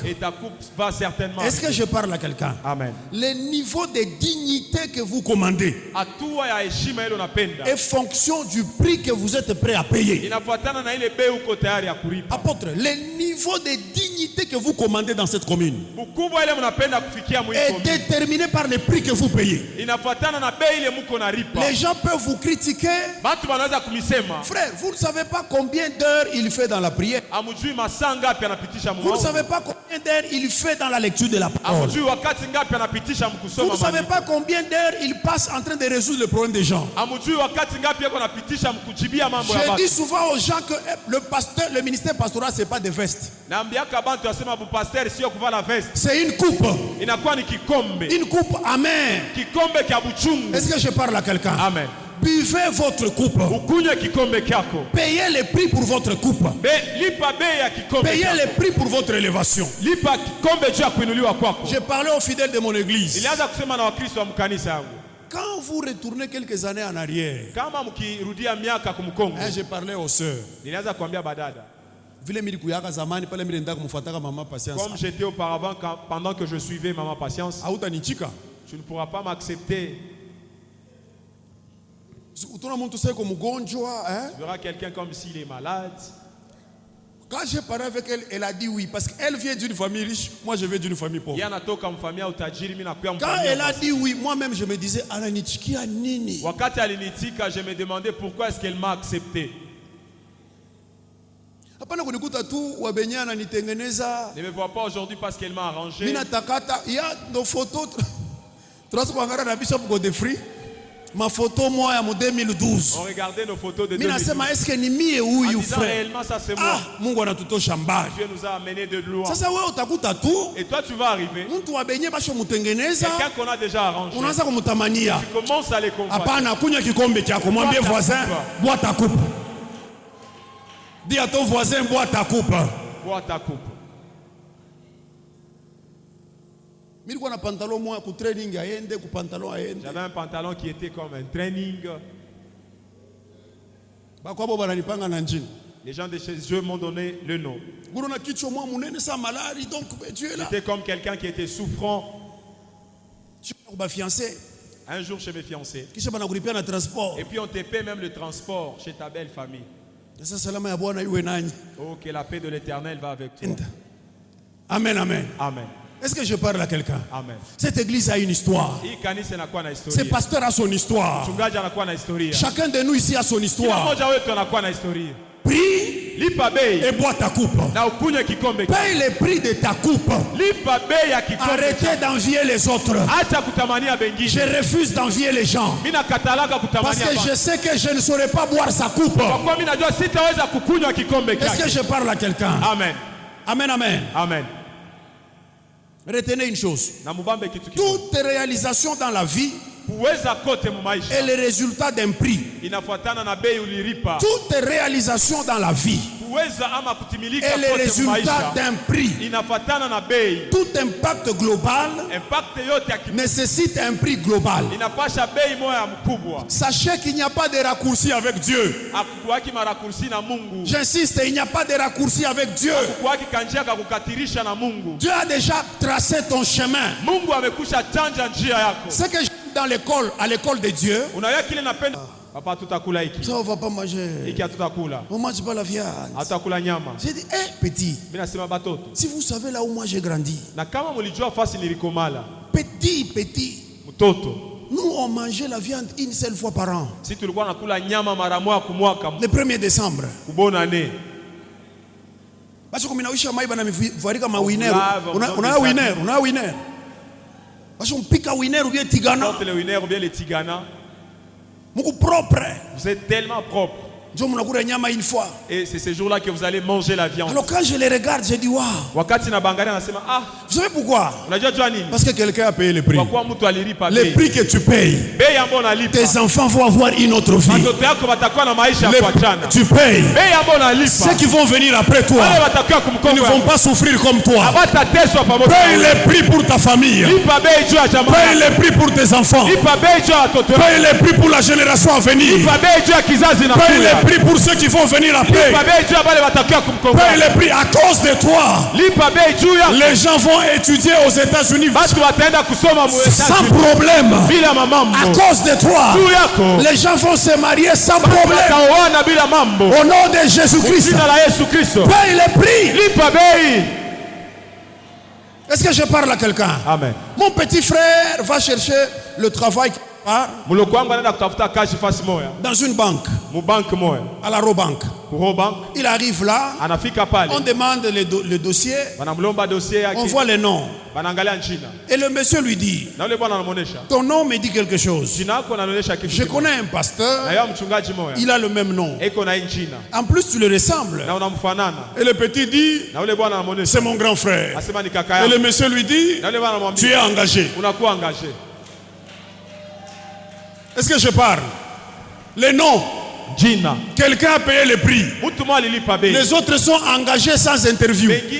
Et ta coupe va certainement. Est-ce que je parle à quelqu'un? Amen. Le niveau de dignité que vous commandez est fonction du prix que vous êtes prêt à payer. Apôtre, le niveau de dignité que vous commandez dans cette commune est déterminé par le prix que vous payez. Les gens peuvent vous critiquer. Frère, vous ne savez pas combien d'heures il fait dans la prière. Vous ne savez pas combien d'heures il fait dans la lecture de la parole. Vous ne savez pas combien d'heures il passe en train de résoudre le problème des gens. Je dis souvent aux gens que le ministère pastoral, ce n'est pas des vestes. C'est une coupe. Une coupe amère. Est-ce que je parle à quelqu'un? Amen. Buvez votre coupe. Payez le prix pour votre coupe. Payez le prix pour votre élévation. J'ai parlé aux fidèles de mon église. Quand vous retournez quelques années en arrière, j'ai parlé aux sœurs. Comme j'étais auparavant, pendant que je suivais Maman Patience, tu ne pourras pas m'accepter. Tu verras quelqu'un comme s'il est malade. Quand j'ai parlé avec elle, elle a dit oui, parce qu'elle vient d'une famille riche, moi je viens d'une famille pauvre. Quand elle a dit oui, moi-même je me disais, je me demandais pourquoi est-ce qu'elle m'a accepté. Hapana kunikuta tu wabenyana nitengeneza. Ne me vois pas aujourd'hui parce qu'elle m'a arrangé. Mina takata il y a nos photos. Trace kwangara na Bishop Godfrey. Ma photo moi en 2012. On regardait nos photos de 2012. Mina sema est-ce que ni mie huyu frère? Réellement ça c'est moi. Mungu anatutosha mbali. Dieu nous a amené de loin. Sasa wewe utakuta tu. Et toi tu vas arriver. Mtu wabenye basho mutengeneza. Quelqu'un qu'on a déjà arrangé. Unaanza kumtamania. Tu commences à les convoiter. Hapana kunywa kikombe chako, mwambie voisin bois ta coupe. Dis à ton voisin bois ta coupe. Bois ta coupe. J'avais un pantalon moi ku training aende ku pantalon aende. J'avais un pantalon qui était comme un training. Bakwabo bananipanga na njini. Les gens de chez eux m'ont donné le nom. Guruna kicho moi munene sa malari donc tu es là. J'étais comme quelqu'un qui était souffrant. Je suis ba fiancé. Un jour chez mes fiancés. Kisha bana kulipia na transport. Et puis on te paie même le transport chez ta belle famille. Sasa salama ya Bwana iwe nanyi. Oh, que la paix de l'Éternel va avec toi. Amen, amen. Amen. Est-ce que je parle à quelqu'un? Amen. Cette église a une histoire. Ce pasteur a son histoire. Chacun de nous ici a son histoire. Prie et bois ta coupe. Paye le prix de ta coupe. Arrêtez d'envier les autres. Je refuse d'envier les gens. Parce que je sais que je ne saurais pas boire sa coupe. Est-ce que je parle à quelqu'un? Amen. Amen, amen. Amen. Retenez une chose. Toute réalisation dans la vie est le résultat d'un prix. Toute réalisation dans la vie est le résultat d'un prix. Tout impact global nécessite un prix global. Sachez qu'il n'y a pas de raccourci avec Dieu. J'insiste, il n'y a pas de raccourci avec Dieu. Dieu a déjà tracé ton chemin. Ce que dans l'école, à l'école de Dieu, ça on va pas manger. On mange pas la viande. J'ai dit, petit, si vous savez là où moi j'ai grandi, petit, nous on mangeait la viande une seule fois par an. Le 1er décembre. Basi kuminawisha maiba na mivarika mawinero. Una winner. Basi mpika winner ou bien tigana. Le winner ou bien les tigana. Muku propre. Vous êtes tellement propre. Une fois. Et c'est ce jour-là que vous allez manger la viande. Alors quand je les regarde, je dis waouh. Vous savez pourquoi? Parce que quelqu'un a payé le prix. Le prix que tu payes. Tes enfants vont avoir une autre vie. Tu payes. Ceux qui vont venir après toi, ils ne vont pas souffrir comme toi. Paye le prix pour ta famille. Paye le prix pour tes enfants. Paye le prix pour la génération à venir. Paye le prix pour ceux qui vont venir après. Paye le prix à cause de toi. Les gens vont étudier aux États-Unis sans problème. À cause de toi, les gens vont se marier sans problème. Au nom de Jésus-Christ, paye le prix. Est-ce que je parle à quelqu'un? Amen. Mon petit frère va chercher le travail dans une banque, à la Robank. Il arrive là, on demande le dossier, on voit les noms. Et le monsieur lui dit, ton nom me dit quelque chose. Je connais un pasteur, il a le même nom. En plus tu le ressembles. Et le petit dit, c'est mon grand frère. Et le monsieur lui dit, tu es engagé. Est-ce que je parle? Les noms. Quelqu'un a payé le prix. Les autres sont engagés sans interview. Est-ce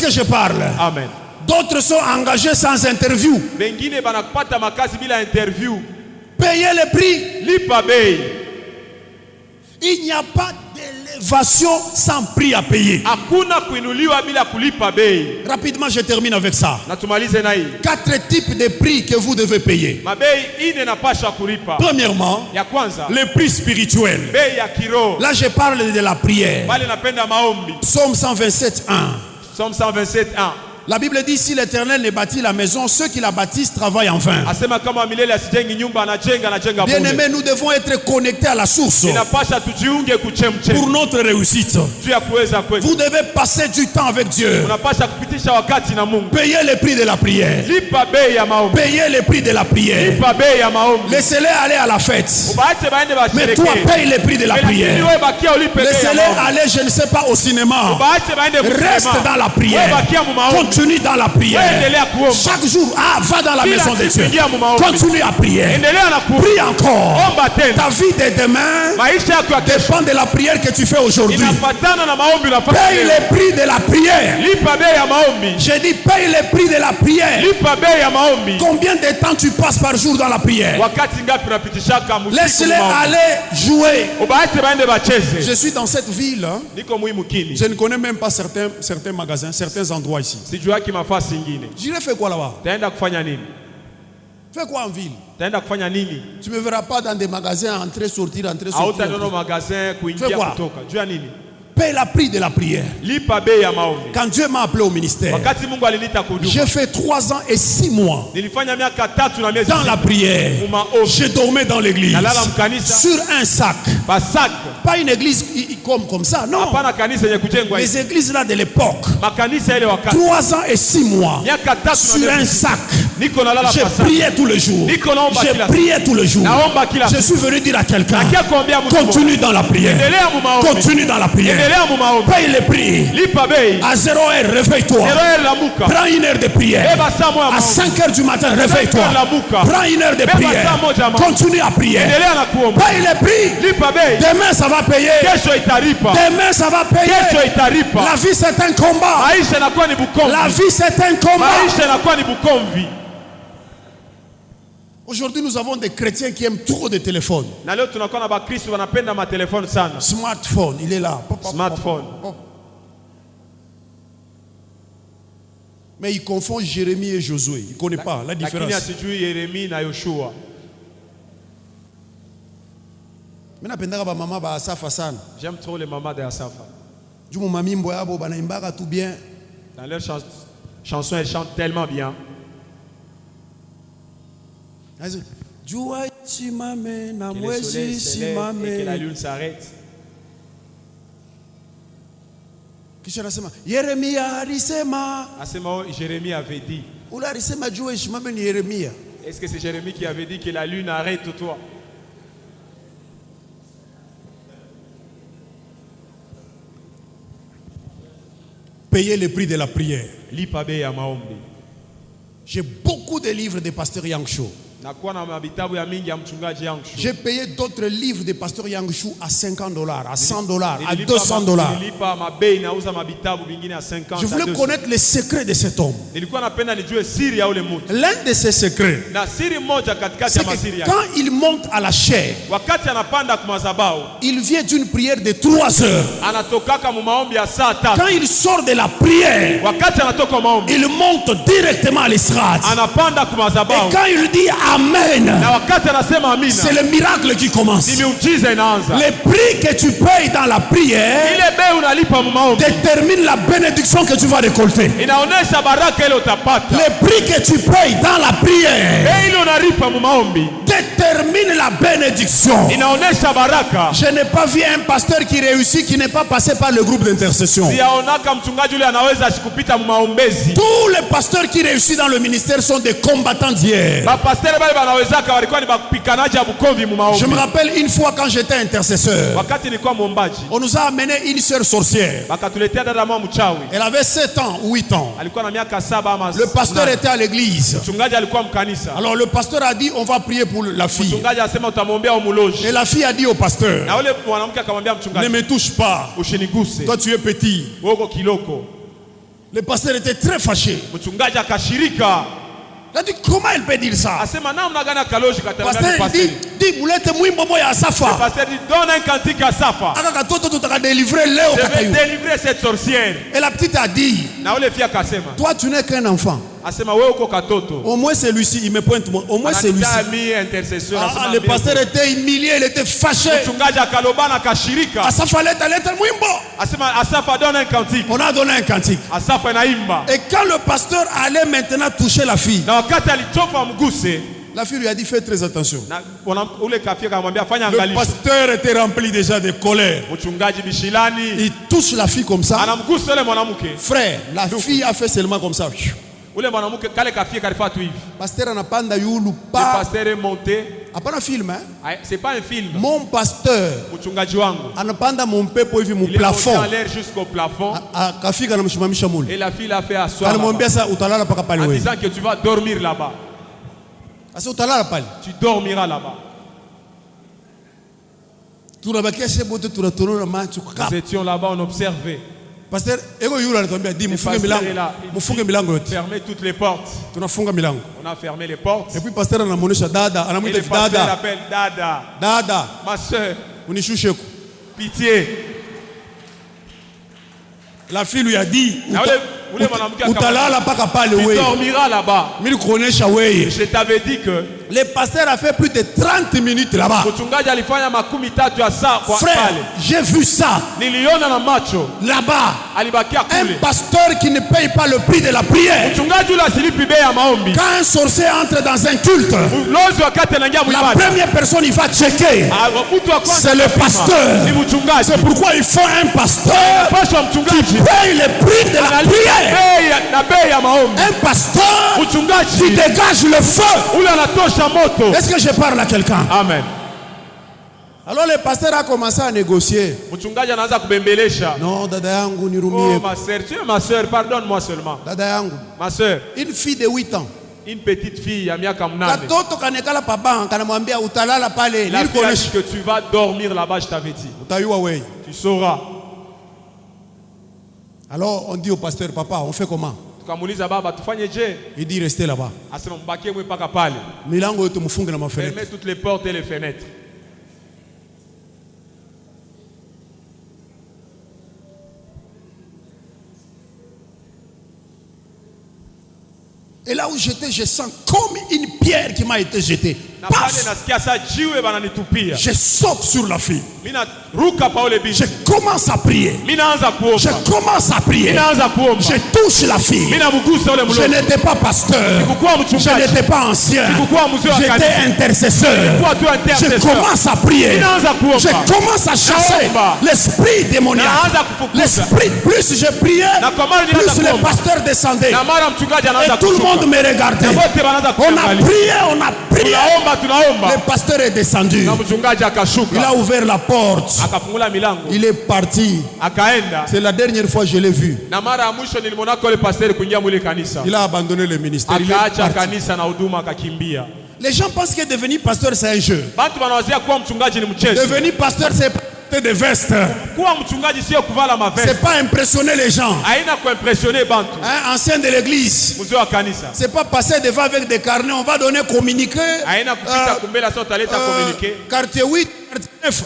que je parle? Amen. D'autres sont engagés sans interview. Payez le prix. Il n'y a pas d'élévation sans prix à payer. Rapidement, je termine avec ça. 4 types de prix que vous devez payer. Premièrement, le prix spirituel. Là, je parle de la prière. Psaume 127, 1. Psaume 127, 1. La Bible dit si l'Éternel ne bâtit la maison, ceux qui la bâtissent travaillent en vain. Bien-aimés, nous devons être connectés à la source pour notre réussite. Vous devez passer du temps avec Dieu. Payez le prix de la prière. Payez le prix de la prière. Laissez-les aller à la fête. Mais toi, paye le prix de la prière. Laissez-les aller, je ne sais pas, au cinéma. Reste dans la prière. Continue dans la prière. Chaque jour, va dans la maison de Dieu. Continue à prier. Prie encore. Ta vie de demain dépend de la prière que tu fais aujourd'hui. Paye le prix de la prière. J'ai dit paye le prix de la prière. Combien de temps tu passes par jour dans la prière? Laisse-les aller jouer. Je suis dans cette ville. Je ne connais même pas certains magasins, certains endroits ici. J'irai faire quoi là-bas? Fais quoi en ville? Tu ne me verras pas dans des magasins entrer, sortir, entrer, sortir. Fais quoi? Paye la prix de la prière. Quand Dieu m'a appelé au ministère, j'ai fait 3 ans et 6 mois dans la prière. Je dormais dans l'église sur un sac. Pas une église comme ça, non. Les églises là de l'époque. 3 ans et 6 mois sur un sac. Je priais tous les jours. Je priais tous les jours. Je suis venu dire à quelqu'un, continue dans la prière. Continue dans la prière. Paye le prix. À 0h, réveille-toi. Prends 1 heure de prière. À 5h du matin, réveille-toi. Prends 1 heure de prière. Continue à prier. Paye le prix. Demain, ça va payer. Demain, ça va payer. La vie, c'est un combat. La vie, c'est un combat. Aujourd'hui, nous avons des chrétiens qui aiment trop de téléphones. Smartphone, il est là. Smartphone. Mais il confond Jérémie et Josué. Il ne connaît pas la différence. J'aime trop les mamans de Asafa. Dans leurs chansons, elles chantent tellement bien. Et le soleil s'élève et que la lune s'arrête. Jérémie avait dit. Est-ce que c'est Jérémie qui avait dit que la lune arrête toi? Payez le prix de la prière. J'ai beaucoup de livres de Pasteur Yangsho. J'ai payé d'autres livres de Pasteur Yangsho à $50, à $100, à $200. Je voulais connaître les secrets de cet homme. L'un de ses secrets, c'est que quand il monte à la chair, il vient d'une prière de 3 heures. Quand il sort de la prière, il monte directement à l'estrade. Et quand il dit Amen, c'est le miracle qui commence. Le prix que tu payes dans la prière détermine la bénédiction que tu vas récolter. Le prix que tu payes dans la prière détermine la bénédiction. Je n'ai pas vu un pasteur qui réussit qui n'est pas passé par le groupe d'intercession. Tous les pasteurs qui réussissent dans le ministère sont des combattants d'hier. Je me rappelle une fois quand j'étais intercesseur, on nous a amené une sœur sorcière. Elle avait 7 ans ou 8 ans. Le pasteur était à l'église. Alors le pasteur a dit on va prier pour la fille. Et la fille a dit au pasteur, ne me touche pas, toi tu es petit. Le pasteur était très fâché. Il a dit comment elle peut dire ça? Pasteur dit moulette mwimbo moya asafa. Pasteur dit donne un cantique à Safa. Je vais délivrer cette sorcière. Et la petite a dit toi tu n'es qu'un enfant. Asema wewe uko katoto. Au moins celui-ci, il me pointe moi. Au moins celui-ci. Le pasteur était humilié, il était fâché. Mchungaji akalobana akashirika. Asaf aleta mwimbo. Asema Asaf a donné un cantique. On a donné un cantique. Asaf anaimba. Et quand le pasteur allait maintenant toucher la fille, na wakati alichofa mguse, la fille lui a dit fais très attention. Le pasteur était rempli déjà de colère. Il touche la fille comme ça. Frère, la fille a fait seulement comme ça. Le pasteur n'a pas yulu pas. Le pasteur est monté. Pas un film, hein? C'est pas un film. Mon pasteur a pas mon peuple pour mon plafond. Il est monté en l'air jusqu'au plafond. Et la fille l'a fait asseoir. En disant que tu vas dormir là-bas. Tu dormiras là-bas. Nous étions là-bas, on observait. Pasteur, fermez toutes les portes. On a fermé les portes. Et puis pasteur et le pasteur appelle Dada. Dada, ma soeur, pitié. La fille lui a dit, tu dormiras là-bas. Je t'avais dit que le pasteur a fait plus de 30 minutes là-bas. Frère, j'ai vu ça. Là-bas, un pasteur qui ne paye pas le prix de la prière. Quand un sorcier entre dans un culte, la première personne il va checker, c'est le pasteur. C'est pourquoi il faut un pasteur qui paye le prix de la prière. Un pasteur qui dégage le feu. Est-ce que je parle à quelqu'un? Amen. Alors le pasteur a commencé à négocier. Non, dada yangu nirumie. Oh ma soeur, tu es ma soeur, pardonne-moi seulement. Dada yangu. Ma soeur. Une fille de 8 ans. Une petite fille, Amiaka Mnane. Katoto kanekala papa, kanamwambia utalala pale. La fille a dit que tu vas dormir là-bas, je t'avais dit. Tu sauras. Alors on dit au pasteur, papa, on fait comment? Il dit restez là-bas. Fermez toutes les portes et les fenêtres. Et là où j'étais, je sens comme une pierre qui m'a été jetée. Paf! Je saute sur la fille. Je commence à prier. Je commence à prier. Je touche la fille. Je n'étais pas pasteur. Je n'étais pas ancien. J'étais intercesseur. Je commence à prier. Je commence à chasser l'esprit démoniaque. L'esprit, plus je priais, plus le pasteur descendait. Et tout le monde me regardait. On a prié, on a prié. Le pasteur est descendu. Il a ouvert la porte. Il est parti. C'est la dernière fois que je l'ai vu. Il a abandonné le ministère. Les gens pensent que devenir pasteur c'est un jeu. Devenir pasteur c'est de veste. C'est pas impressionner les gens. Un ancien de l'église. C'est pas passer devant avec des carnets. On va donner communiqué. Quartier 8, quartier 9.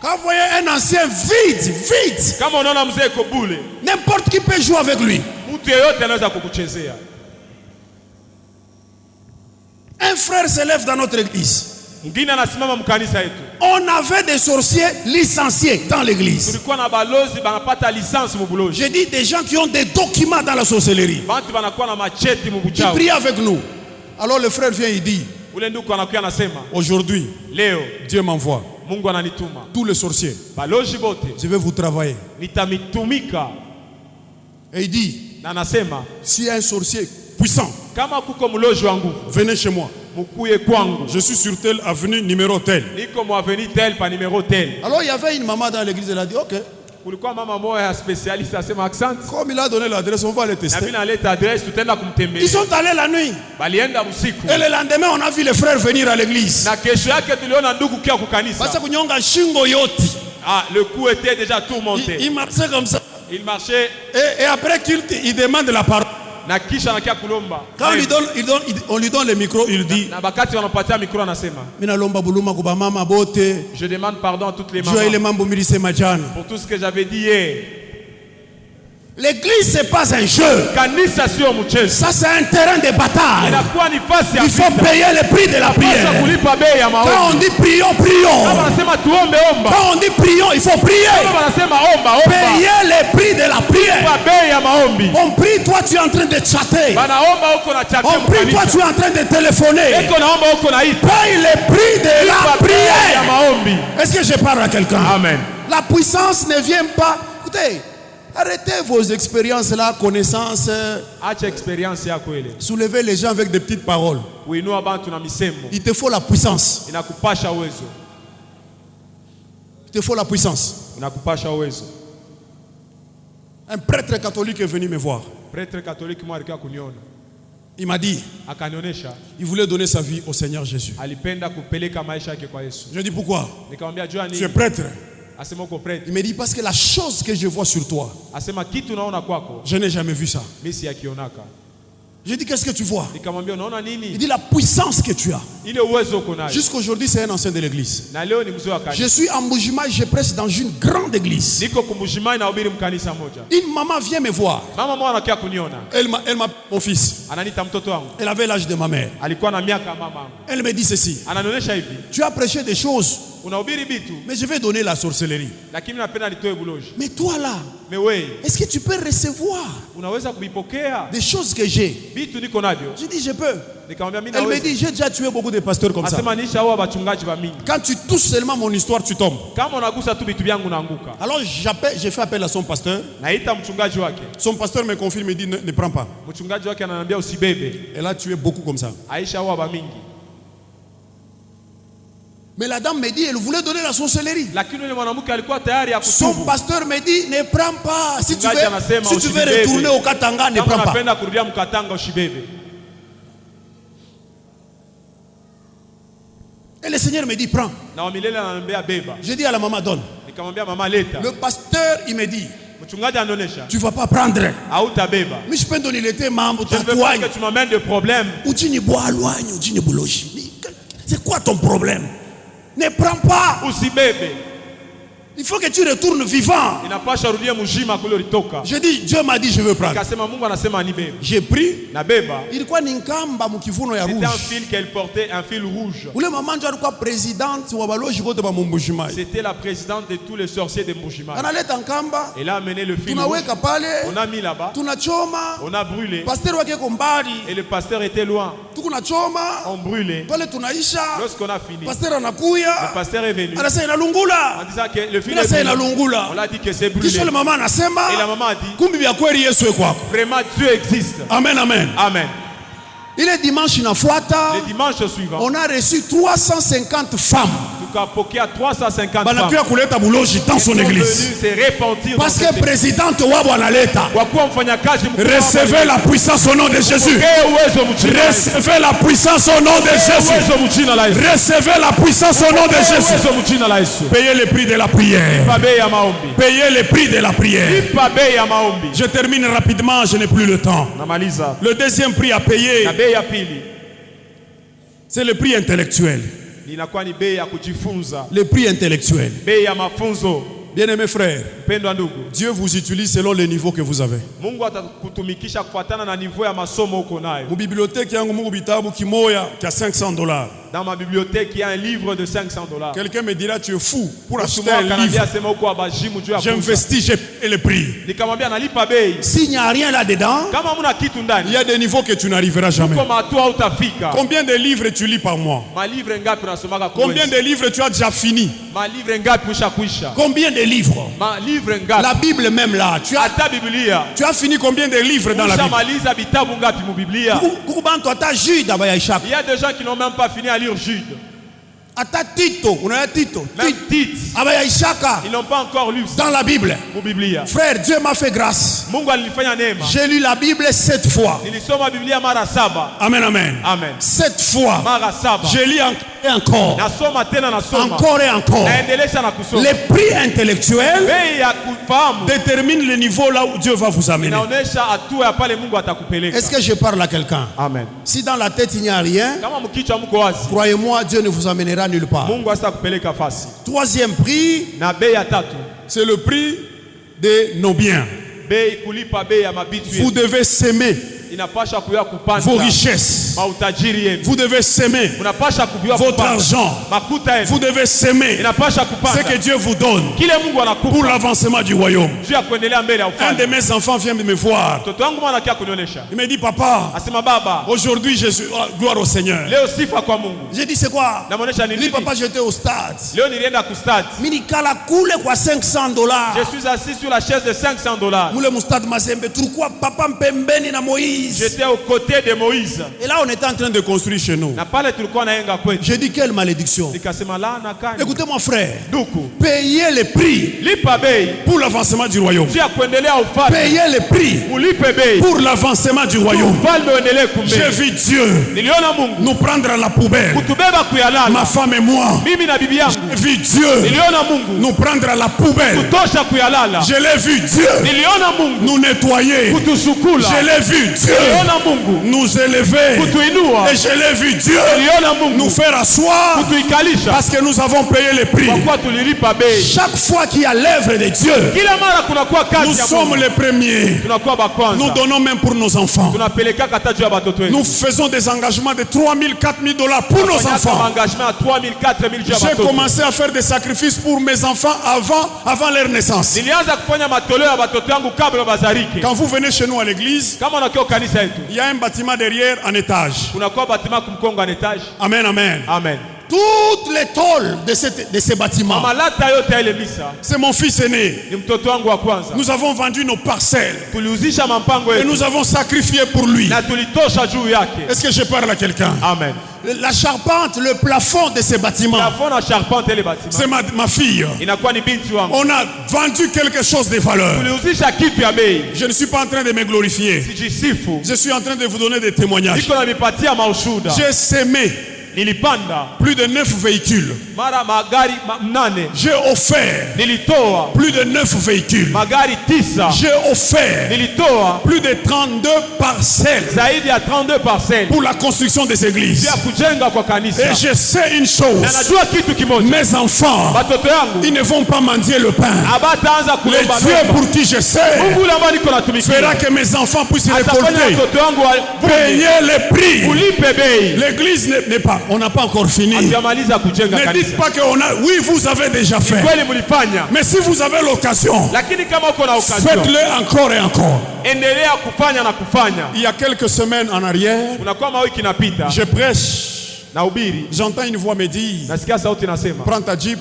Quand vous voyez un ancien vide, n'importe qui peut jouer avec lui. Un frère se lève dans notre église. On avait des sorciers licenciés dans l'église. J'ai dit des gens qui ont des documents dans la sorcellerie. Qui prient avec nous. Alors le frère vient et dit, aujourd'hui, Dieu m'envoie. Tous les sorciers, je vais vous travailler. Et il dit, s'il y a un sorcier puissant, venez chez moi. Je suis sur telle avenue numéro tel. Alors il y avait une maman dans l'église, elle a dit ok. Comme il a donné l'adresse, on va aller tester. Ils sont allés la nuit. Et le lendemain, on a vu les frères venir à l'église. Le coup était déjà tourmenté. Il marchait comme ça. Il marchait. Et après qu'il demande la parole. Quand on lui donne le micro, il dit je demande pardon à toutes les mamans pour tout ce que j'avais dit hier. L'église, c'est pas un jeu. Ça, c'est un terrain de bataille. Il faut payer le prix de la prière. Quand on dit prions, prions. Quand on dit prions, il faut prier. Payer le prix de la prière. On prie, toi tu es en train de chatter. On prie, toi tu es en train de téléphoner. Paye le prix de la prière. Est-ce que je parle à quelqu'un? Amen. La puissance ne vient pas. Écoutez, arrêtez vos expériences là, connaissances. Soulevez les gens avec des petites paroles. Il te faut la puissance. Il te faut la puissance. Un prêtre catholique est venu me voir. Il m'a dit, il voulait donner sa vie au Seigneur Jésus. Je dis pourquoi? Tu es prêtre. Il me dit parce que la chose que je vois sur toi, je n'ai jamais vu ça. Je dis qu'est-ce que tu vois? Il dit la puissance que tu as. Jusqu'aujourd'hui c'est un ancien de l'église. Je suis en Mbujima, je prêche dans une grande église. Une maman vient me voir. Elle m'a mon fils. Elle avait l'âge de ma mère. Elle me dit ceci. Tu as prêché des choses, mais je vais donner la sorcellerie. Mais toi là, est-ce que tu peux recevoir des choses que j'ai? Je dis je peux. Elle me dit j'ai déjà tué beaucoup de pasteurs comme ça. Quand tu touches seulement mon histoire, tu tombes. Alors j'ai fait appel à son pasteur. Son pasteur me confirme, me dit ne prends pas. Elle a tué beaucoup comme ça. Mais la dame me dit, elle voulait donner la sorcellerie. Son pasteur me dit, ne prends pas. Si tu veux retourner au Katanga, ne prends pas. Et le Seigneur me dit, prends. Je dis à la maman, donne. Le pasteur, il me dit, tu ne vas pas prendre. Mais je peux donner le thé, maman, je ne veux pas que tu m'amènes de problème. C'est quoi ton problème? Ne prends pas. Il faut que tu retournes vivant. Je dis, Dieu m'a dit, je veux prendre. J'ai pris. Il quoi Ninkamba Mukivuno ya rouge. C'était un fil qu'elle portait, un fil rouge. C'était la présidente de tous les sorciers de Mbujima. Elle a amené le fil rouge. On a mis là-bas. On a brûlé. Et le pasteur était loin. On brûlait. Lorsqu'on a fini, le pasteur est venu. En disant que le fil est brûlé. On l'a dit que c'est brûlé. Et la maman a dit, vraiment Dieu existe. Amen, amen. Amen. Il est dimanche na fuata. Le dimanche suivant, on a reçu 350 femmes. Dans son église. Parce que présidente Wabo analeta. Recevez la puissance au nom de Jésus. Recevez la puissance au nom de Jésus. Recevez la puissance au nom de Jésus. Payez le prix de la prière. Payez le prix de la prière. Je termine rapidement, je n'ai plus le temps. Le deuxième prix à payer, c'est le prix intellectuel. Le prix intellectuel. Bien-aimés frères, Dieu vous utilise selon le niveau que vous avez. Mon bibliothèque, il y a un bitabu qui moya qui a $500. Dans ma bibliothèque, il y a un livre de $500. Quelqu'un me dira, tu es fou pour acheter un livre. J'investis, j'ai payé le prix. S'il n'y a rien là-dedans, il y a des niveaux que tu n'arriveras jamais. Combien de livres tu lis par mois? Combien de livres tu as déjà fini? Combien de livres? La Bible même là, tu as fini combien de livres dans la Bible? Il y a des gens qui n'ont même pas fini à lire Jude. Même Tite, ils n'ont pas encore lu dans la Bible. Frère, Dieu m'a fait grâce. J'ai lu la Bible 7 fois. Amen, amen. 7 fois. Je lis encore. Encore et encore. Les prix intellectuels déterminent le niveau là où Dieu va vous amener. Est-ce que je parle à quelqu'un? Amen. Si dans la tête il n'y a rien, croyez-moi, Dieu ne vous amènera nulle part. Troisième prix, c'est le prix de nos biens. Vous devez s'aimer vos richesses. Vous devez s'aimer votre argent. Vous devez s'aimer ce que Dieu vous donne pour l'avancement du royaume. Un de mes enfants vient de me voir. Il me dit, papa, aujourd'hui je suis gloire au Seigneur. J'ai dit, c'est quoi? Il dit, papa, j'étais au stade. Je suis assis sur la chaise de $500. J'étais aux côtés de Moïse. Et là, on était en train de construire chez nous. J'ai dit, quelle malédiction. Écoutez, mon frère. Payez les prix pour l'avancement du royaume. Payez les prix pour l'avancement du royaume. J'ai vu Dieu nous prendre à la poubelle. Ma femme et moi. J'ai vu Dieu nous prendre à la poubelle. Je l'ai vu Dieu nous nettoyer. Je l'ai vu Dieu nous élever. Et je l'ai vu Dieu nous faire asseoir parce que nous avons payé les prix. Chaque fois qu'il y a l'œuvre de Dieu, nous sommes les premiers. Nous donnons même pour nos enfants. Nous faisons des engagements de $3,000, $4,000 pour nos enfants. J'ai commencé à faire des sacrifices pour mes enfants avant leur naissance. Quand vous venez chez nous à l'église, il y a un bâtiment derrière en étage. Amen, amen. Amen. Toutes les tôles de ces bâtiments, c'est mon fils aîné. Nous avons vendu nos parcelles et nous avons sacrifié pour lui. Est-ce que je parle à quelqu'un? Amen. La charpente, le plafond de ces bâtiments, c'est ma fille. On a vendu quelque chose de valeur. Je ne suis pas en train de me glorifier. Je suis en train de vous donner des témoignages. J'ai sémé plus de 9 véhicules. J'ai offert plus de 9 véhicules. J'ai offert plus de 32 parcelles pour la construction des églises. Et je sais une chose, mes enfants, ils ne vont pas mendier le pain. Le Dieu pour qui je sais fera que mes enfants puissent récolter. Payer les prix. L'église n'est pas, on n'a pas encore fini. Ne dites pas qu'on a. Oui, vous avez déjà fait. Mais si vous avez l'occasion, faites-le encore et encore. Il y a quelques semaines en arrière, je prêche. J'entends une voix me dire, prends ta Jeep,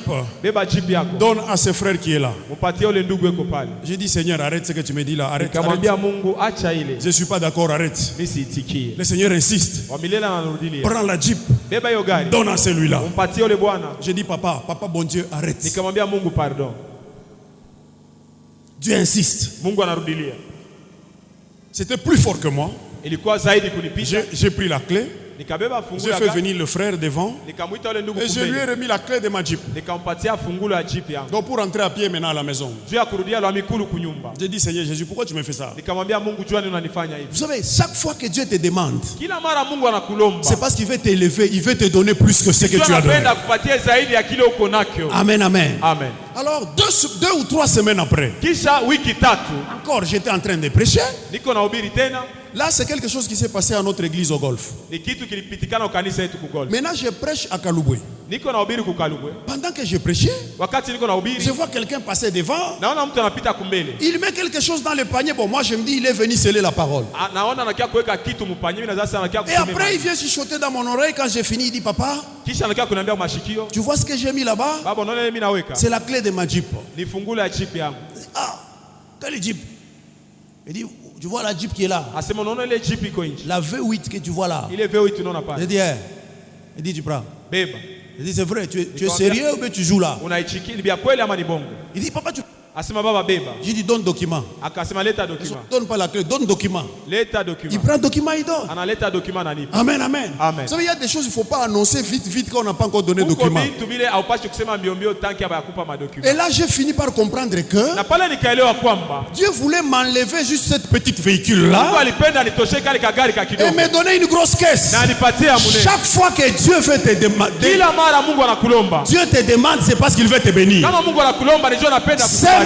donne à ce frère qui est là. J'ai dit, Seigneur, arrête ce que tu me dis là. Arrête. Je ne suis pas d'accord, arrête. Le Seigneur insiste. Prends la Jeep, donne à celui-là. J'ai dit, papa, bon Dieu, arrête. Dieu insiste. C'était plus fort que moi. J'ai pris la clé. J'ai fait venir le frère devant et je lui ai remis la clé de ma Jeep. Donc pour rentrer à pied maintenant à la maison, j'ai dit, Seigneur Jésus, pourquoi tu me fais ça? Vous savez, chaque fois que Dieu te demande, c'est parce qu'il veut t'élever, il veut te donner plus que ce que tu as donné. Amen, amen. Alors 2 ou 3 semaines après, encore j'étais en train de prêcher. Là, c'est quelque chose qui s'est passé à notre église au Golfe. Maintenant, je prêche à Kalouboué. Pendant que je prêchais, je vois quelqu'un passer devant. Il met quelque chose dans le panier. Bon, moi, je me dis, il est venu sceller la parole. Et après, il vient chuchoter dans mon oreille. Quand j'ai fini, il dit, papa, tu vois ce que j'ai mis là-bas? C'est la clé de ma Jeep. Ah, quelle Jeep? Il dit, tu vois la Jeep qui est là? La V8 que tu vois là. Il dit, il dit, tu prends. Il dit, c'est vrai, tu es sérieux ou tu joues là? Il dit, papa, tu... J'ai dit, donne document. Donne pas la clé, donne document. Il prend document, il donne. Amen, amen. Vous savez, il y a des choses qu'il ne faut pas annoncer vite quand on n'a pas encore donné document. Et là, j'ai fini par comprendre que Dieu voulait m'enlever juste cette petite véhicule-là et me donner une grosse caisse. Chaque fois que Dieu veut te demander, Dieu te demande, c'est parce qu'il veut te bénir.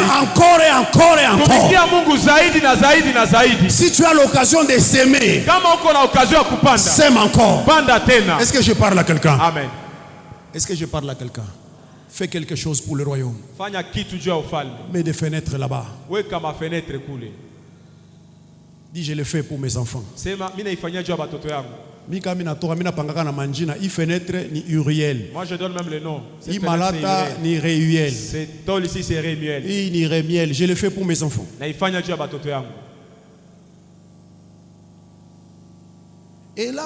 encore et encore et encore. Tumikia Mungu zaidi na zaidi na zaidi. Si tu as l'occasion de s'aimer, kama uko na occasion ya kupanda, sème encore. Panda tena. Est-ce que je parle à quelqu'un? Amen. Est-ce que je parle à quelqu'un? Fais quelque chose pour le royaume. Fanya kitu juu ya ufalme. Mets des fenêtres là-bas. Weka mafenetre kule. Dis, je le fais pour mes enfants. Sema mimi naifanyia juu ya watoto yangu. Mika mina toka mina pangaka na manjina. I fenêtre ni Uriel. Moi je donne même le nom. I malata ni Reuel. C'est tol ici c'est Rémiel. I ni Rémiel. Je le fais pour mes enfants. Naifanya juu ya watoto yangu. Et là,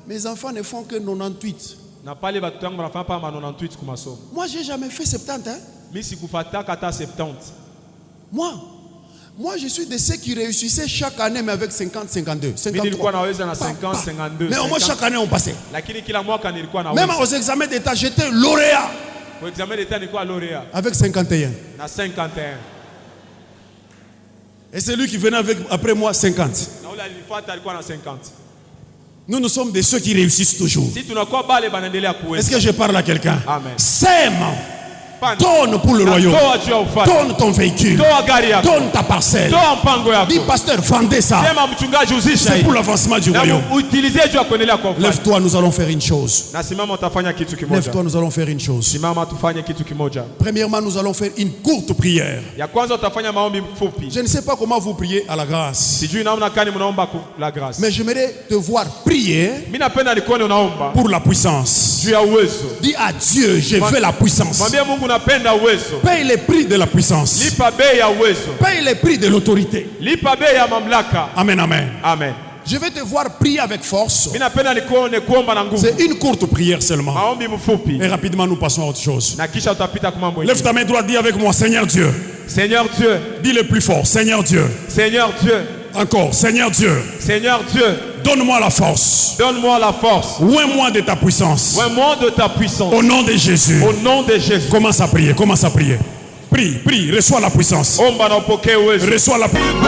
mes enfants ne font que 98. Na pale watoto yangu wanafanya pa 98 kwa masomo. Moi j'ai jamais fait 70 hein. Mimi sikufataka hata 70. Moi, je suis de ceux qui réussissaient chaque année, mais avec 50, 52, 53. Mais au moins chaque année, on passait. Même aux examens d'État, j'étais lauréat. Avec 51. Et c'est lui qui venait après moi, 50. Nous sommes de ceux qui réussissent toujours. Est-ce que je parle à quelqu'un? Sème. Donne pour le royaume. Donne ton véhicule. Donne ta parcelle. Dis pasteur, vendez ça. C'est pour l'avancement du royaume. Lève-toi, nous allons faire une chose. Lève-toi, nous allons faire une chose. Premièrement, nous allons faire une courte prière. Je ne sais pas comment vous priez à la grâce. Mais j'aimerais te voir prier pour la puissance. Dis à Dieu, je veux la puissance. Paye les prix de la puissance. Paye les prix de l'autorité. Amen, amen. Amen. Je vais te voir prier avec force. C'est une courte prière seulement. Et rapidement nous passons à autre chose. Lève ta main droite, dis avec moi, Seigneur Dieu. Seigneur Dieu. Dis le plus fort, Seigneur Dieu. Seigneur Dieu. Encore, Seigneur Dieu. Seigneur Dieu. Donne-moi la force. Donne-moi la force. Oins-moi de ta puissance. Oins-moi de ta puissance. Au nom de Jésus. Au nom de Jésus. Commence à prier, commence à prier. Prie, prie, reçois la puissance. Reçois la puissance.